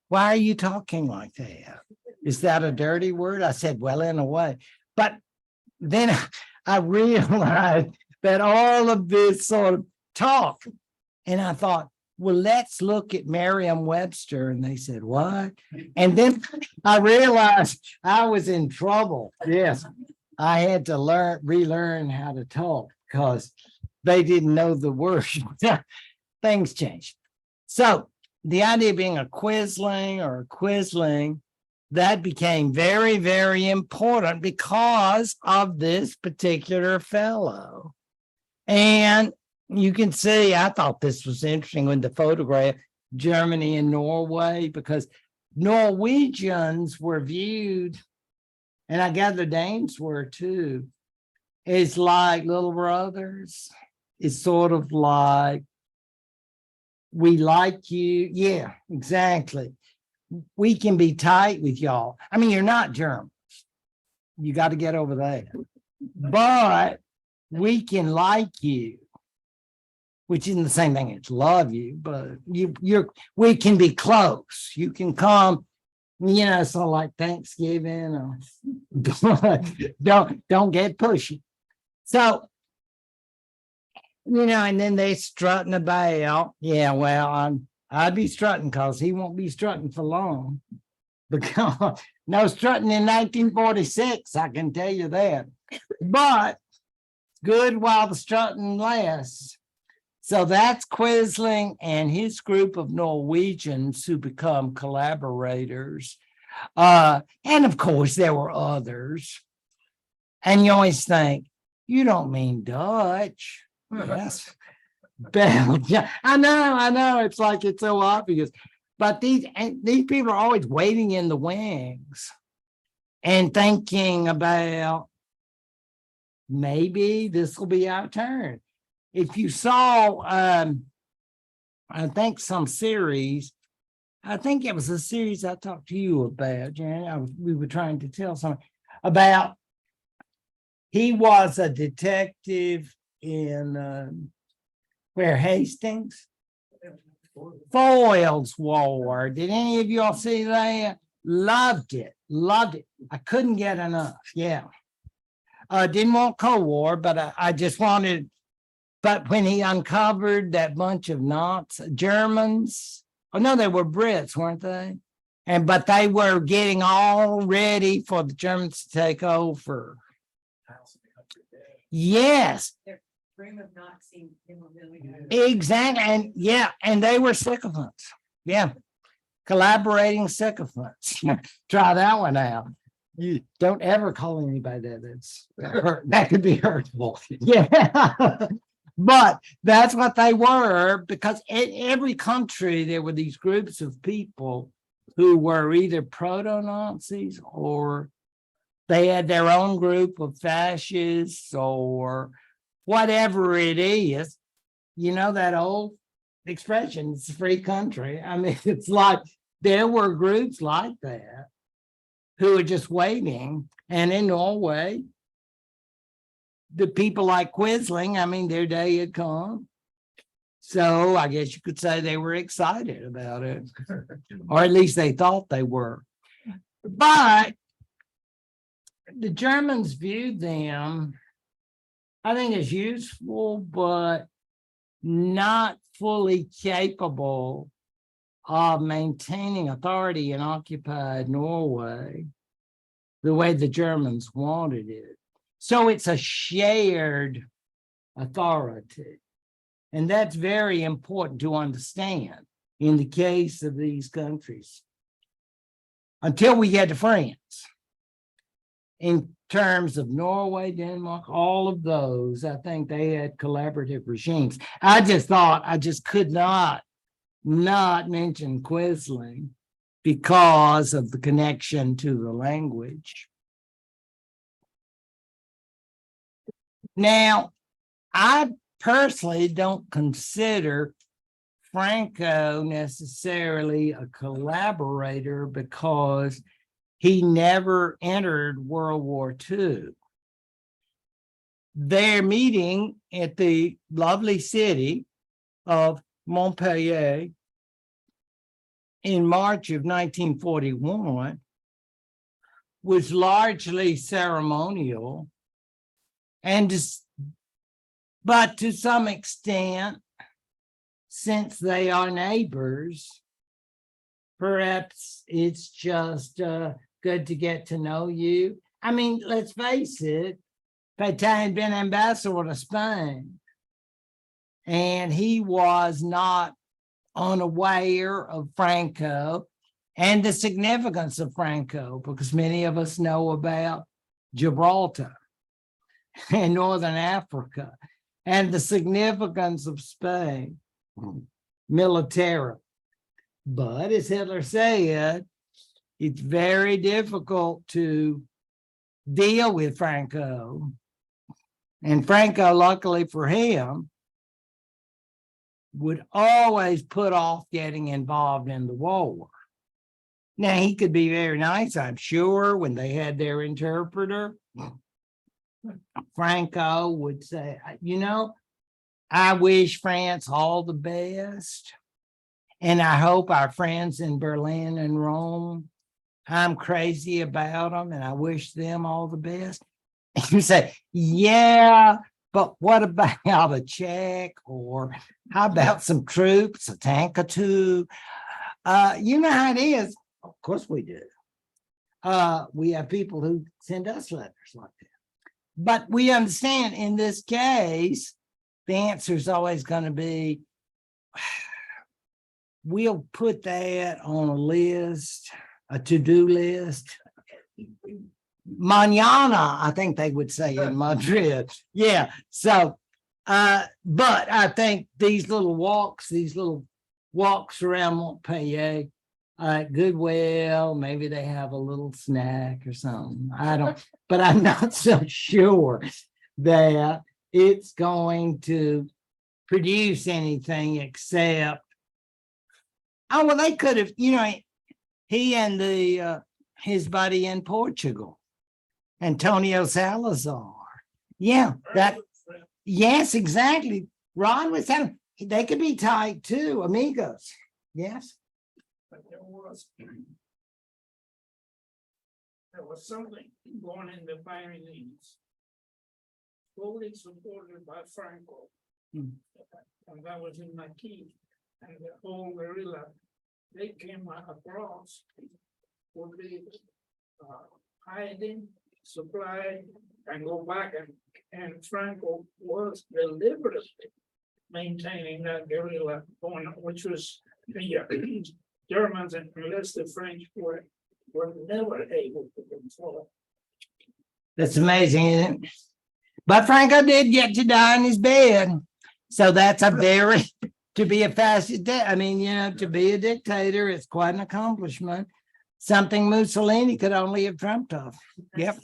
why are you talking like that? Is that a dirty word? I said, well, in a way. But then I realized that all of this sort of talk, and I thought, well, let's look at Merriam-Webster. And they said, what? And then I realized I was in trouble. Yes, I had to relearn how to talk because they didn't know the word. Things changed. So the idea of being a Quisling or a Quisling, that became very, very important because of this particular fellow. And you can see, I thought this was interesting when the photograph Germany and Norway, because Norwegians were viewed, and I gather Danes were too, as like little brothers. It's sort of like, we like you. Yeah, exactly. We can be tight with y'all. I mean, you're not Germans. You got to get over that. But we can like you, which isn't the same thing as love you, but we can be close. You can come, so like Thanksgiving, or don't get pushy. So, and then they strutting about. Yeah, well, I'd be strutting because he won't be strutting for long. Because no strutting in 1946, I can tell you that. But good while the strutting lasts. So that's Quisling and his group of Norwegians who become collaborators. And of course, there were others. And you always think, you don't mean Dutch. Yes. Belgium. I know. It's like it's so obvious. But these people are always waiting in the wings and thinking about, maybe this will be our turn. If you saw, I think some series, I think it was a series I talked to you about, Jan. We were trying to tell something about, he was a detective in Hastings? Foyle's War. Did any of y'all see that? Loved it. I couldn't get enough. Yeah. Didn't want Cold War, but I just wanted, but when he uncovered that bunch of Germans, oh no, they were Brits, weren't they? But they were getting all ready for the Germans to take over. Yes. Exactly. And they were sycophants. Yeah. Collaborating sycophants. Try that one out. You don't ever call anybody that could be hurtful. Yeah. But that's what they were, because in every country there were these groups of people who were either proto-Nazis or they had their own group of fascists or whatever it is. That old expression, it's a free country. I mean, it's like there were groups like that who were just waiting. And in Norway, the people like Quisling, I mean, their day had come. So I guess you could say they were excited about it, or at least they thought they were. But the Germans viewed them, I think, as useful, but not fully capable of maintaining authority in occupied Norway the way the Germans wanted it. So it's a shared authority. And that's very important to understand in the case of these countries. Until we get to France. In terms of Norway, Denmark, all of those, I think they had collaborative regimes. I just could not mention Quisling because of the connection to the language. Now, I personally don't consider Franco necessarily a collaborator because he never entered World War II. They're meeting at the lovely city of Montpellier in March of 1941 was largely ceremonial, but to some extent, since they are neighbors, perhaps it's just good to get to know you. I mean, let's face it, Pétain had been ambassador to Spain, and he was not unaware of Franco and the significance of Franco, because many of us know about Gibraltar and Northern Africa and the significance of Spain militarily. But as Hitler said, it's very difficult to deal with Franco. And Franco, luckily for him, would always put off getting involved in the war. Now, he could be very nice, I'm sure, when they had their interpreter. Franco would say, you know, I wish France all the best. And I hope our friends in Berlin and Rome, I'm crazy about them and I wish them all the best. And you say, yeah, but what about a check? Or how about some troops, a tank or two? You know how it is. Of course we do. We have people who send us letters like that. But we understand in this case, the answer is always going to be, we'll put that on a list, a to-do list. Mañana, I think they would say in Madrid. Yeah. So, but I think these little walks around Montpellier, Goodwill, maybe they have a little snack or something. But I'm not so sure that it's going to produce anything except, oh, well, they could have, you know, he and his buddy in Portugal, Antonio Salazar. Yeah, yes, exactly. Ron was telling, they could be tight too, amigos. Yes. But there was something going in the Pyrenees, fully supported by Franco, and that was in Maquis, and the whole guerrilla, they came across, would be hiding, supply, and go back, and Franco was deliberately maintaining that guerrilla going, which was the Germans, and unless the French were never able to control. That's amazing, isn't it? But Franco did get to die in his bed. So that's a very, to be a fascist, I mean, you know, to be a dictator, it's quite an accomplishment. Something Mussolini could only have dreamt of. Yep.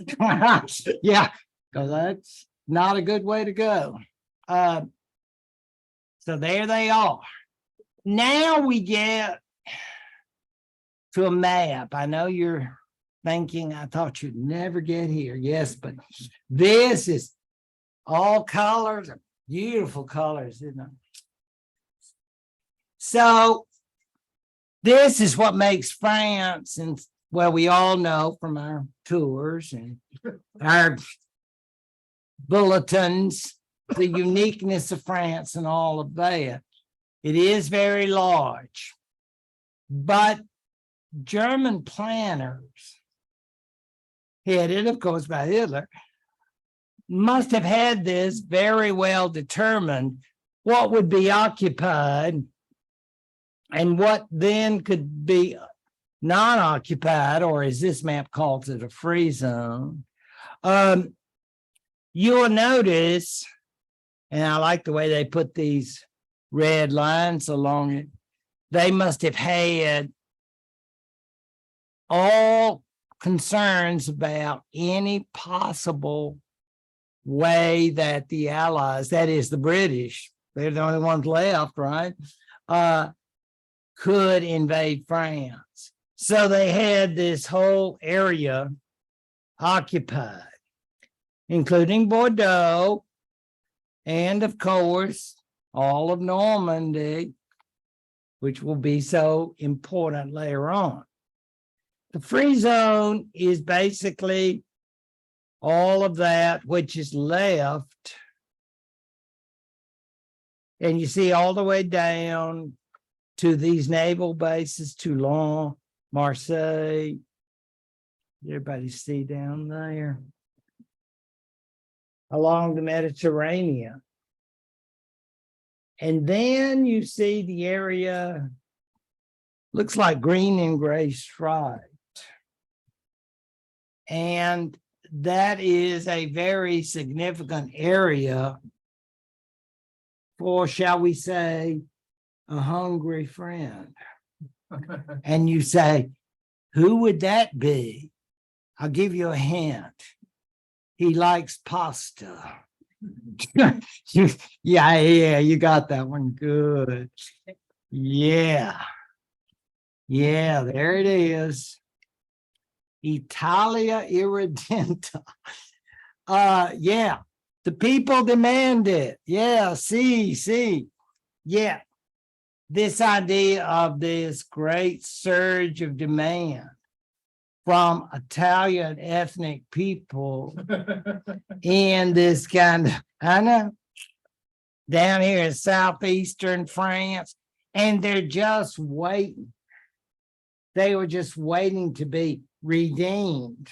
Yeah, because that's not a good way to go. So there they are. Now we get to a map. I know you're thinking, I thought you'd never get here. Yes, but this is all colors, beautiful colors, isn't it? So this is what makes France and well, we all know from our tours and our bulletins, the uniqueness of France and all of that. It is very large, but German planners, headed, of course, by Hitler, must have had this very well determined what would be occupied and what then could be non-occupied, or as this map calls it, a free zone. You'll notice, and I like the way they put these red lines along it, they must have had all concerns about any possible way that the Allies, that is the British, they're the only ones left, right? Could invade France. So they had this whole area occupied, including Bordeaux, and of course, all of Normandy, which will be so important later on. The free zone is basically all of that which is left. And you see all the way down to these naval bases, Toulon, Marseille. Everybody see down there? Along the Mediterranean. And then you see the area, looks like green and gray striped. And that is a very significant area for, shall we say, a hungry friend. And you say, who would that be? I'll give you a hint. He likes pasta. Yeah, you got that one. Good. Yeah, there it is. Italia Irredenta. Yeah, the people demand it. Yeah, see. Yeah, this idea of this great surge of demand from Italian ethnic people in this kind of, I know, down here in southeastern France, and they're just waiting. They were just waiting to be redeemed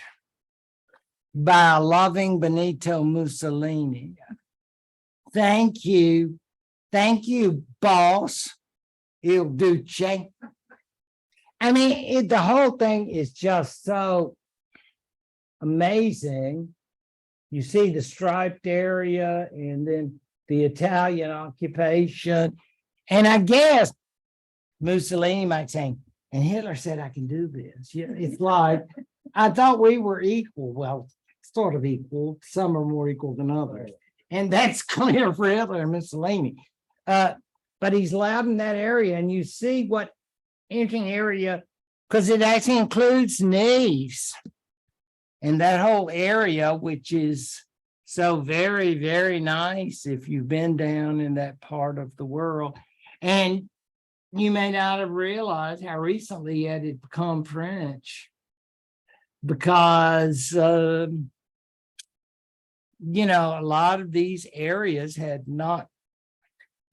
by a loving Benito Mussolini. Thank you, boss. Il Duce. I mean, the whole thing is just so amazing. You see the striped area and then the Italian occupation. And I guess Mussolini might say, and Hitler said, I can do this. Yeah, it's like, I thought we were equal. Well, sort of equal. Some are more equal than others. And that's clear for Hitler and Mussolini. But he's allowed in that area. And you see what interesting area, because it actually includes Nice and that whole area, which is so very, very nice if you've been down in that part of the world. And you may not have realized how recently it had become French, because, a lot of these areas had not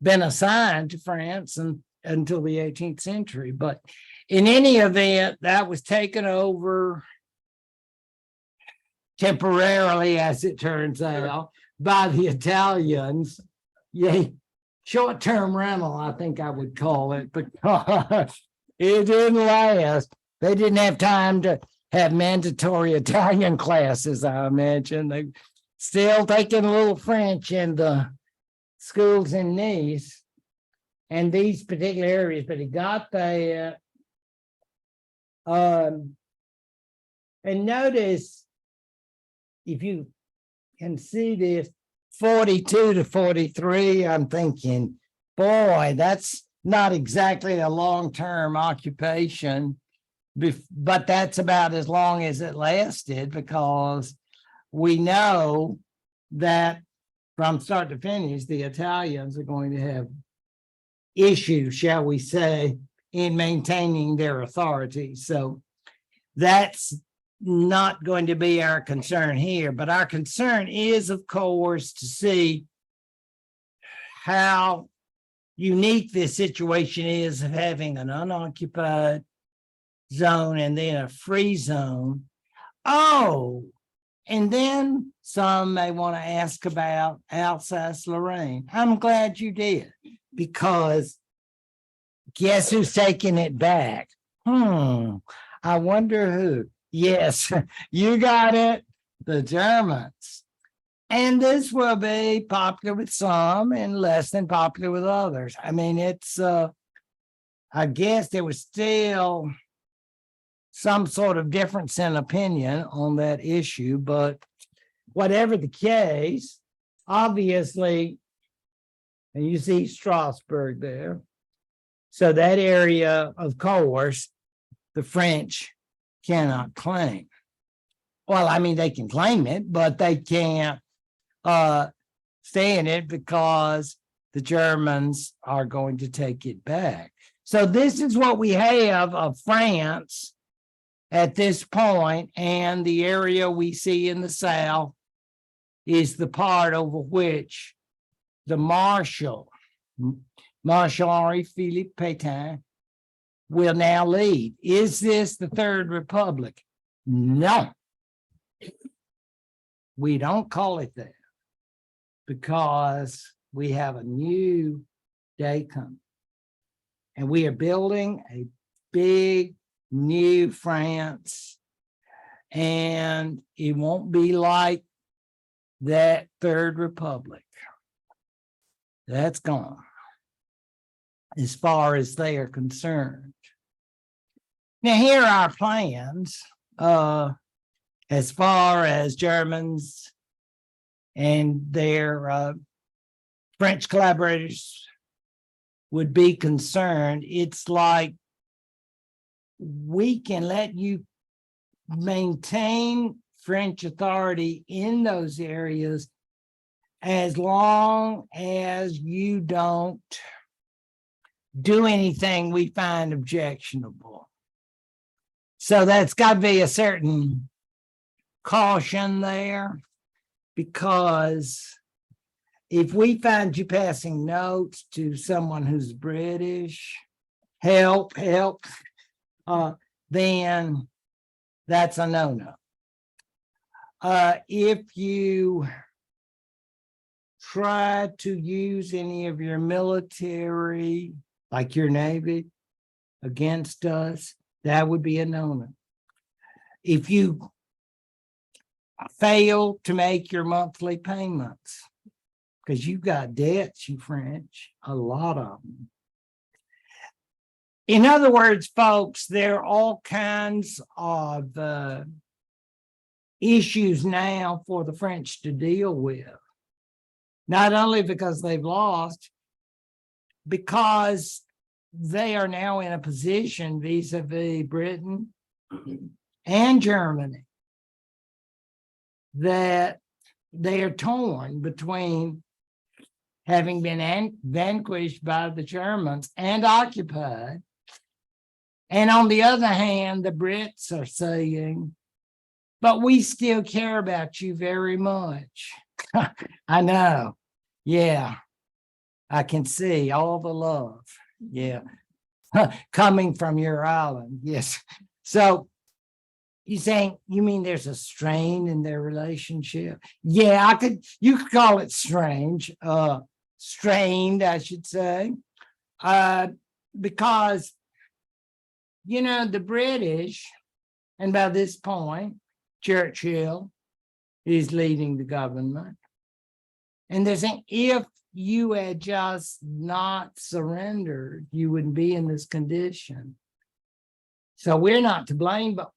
been assigned to France until the 18th century. But in any event, that was taken over temporarily, as it turns out, by the Italians. Yeah, short-term rental, I think I would call it, because it didn't last. They didn't have time to have mandatory Italian classes, I imagine. They still taking a little French in the schools in Nice and these particular areas, but he got that. And notice, if you can see this, 42 to 43, I'm thinking, boy, that's not exactly a long-term occupation, but that's about as long as it lasted, because we know that from start to finish, the Italians are going to have issues, shall we say, in maintaining their authority. So that's not going to be our concern here, but our concern is, of course, to see how unique this situation is of having an unoccupied zone and then a free zone. Oh, and then some may want to ask about Alsace-Lorraine. I'm glad you did, because guess who's taking it back? I wonder who. Yes, you got it. The Germans. And this will be popular with some and less than popular with others. I mean, it's, I guess there was still some sort of difference in opinion on that issue, but whatever the case, obviously, and you see Strasbourg there. So that area, of course, the French cannot claim. Well, I mean, they can claim it, but they can't stay in it because the Germans are going to take it back. So this is what we have of France at this point, and the area we see in the south is the part over which the Marshal Henri Philippe Pétain will now lead. Is this the Third Republic? No. We don't call it that because we have a new day coming. And we are building a big new France. And it won't be like that Third Republic. That's gone, as far as they are concerned. Now, here are our plans as far as Germans and their French collaborators would be concerned. It's like, we can let you maintain French authority in those areas as long as you don't do anything we find objectionable. So that's got to be a certain caution there, because if we find you passing notes to someone who's British, help, then that's a no-no. If you try to use any of your military, like your Navy, against us, that would be a no-no. If you fail to make your monthly payments, because you've got debts, you French, a lot of them. In other words, folks, there are all kinds of issues now for the French to deal with. Not only because they've lost, because they are now in a position vis-a-vis Britain and Germany that they are torn between having been vanquished by the Germans and occupied. And on the other hand, the Brits are saying, but we still care about you very much. I know. Yeah. I can see all the love. Yeah. Coming from your island. Yes. So you saying, you mean there's a strain in their relationship? Yeah, you could call it strange, strained, I should say. Because, you know, the British, and by this point, Churchill is leading the government. And they're saying, if you had just not surrendered, you wouldn't be in this condition. So we're not to blame, but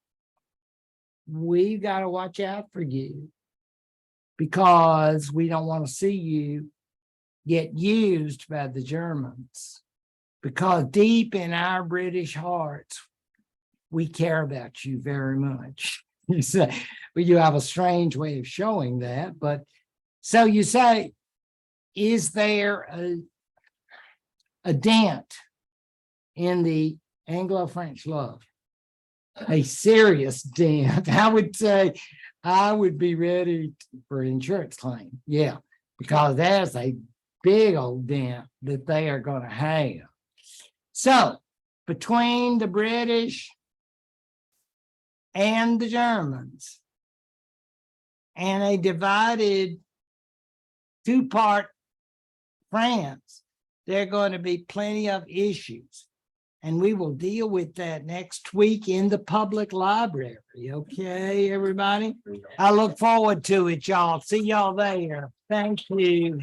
we got to watch out for you, because we don't want to see you get used by the Germans, because deep in our British hearts, we care about you very much. You say, well, you have a strange way of showing that, but so you say, is there a dent in the Anglo-French love? a serious dent. I would say I would be ready for insurance claim. Yeah, because there's a big old dent that they are going to have. So between the British and the Germans and a divided two-part France, there are going to be plenty of issues. And we will deal with that next week in the public library. Okay, everybody? I look forward to it, y'all. See y'all there. Thank you.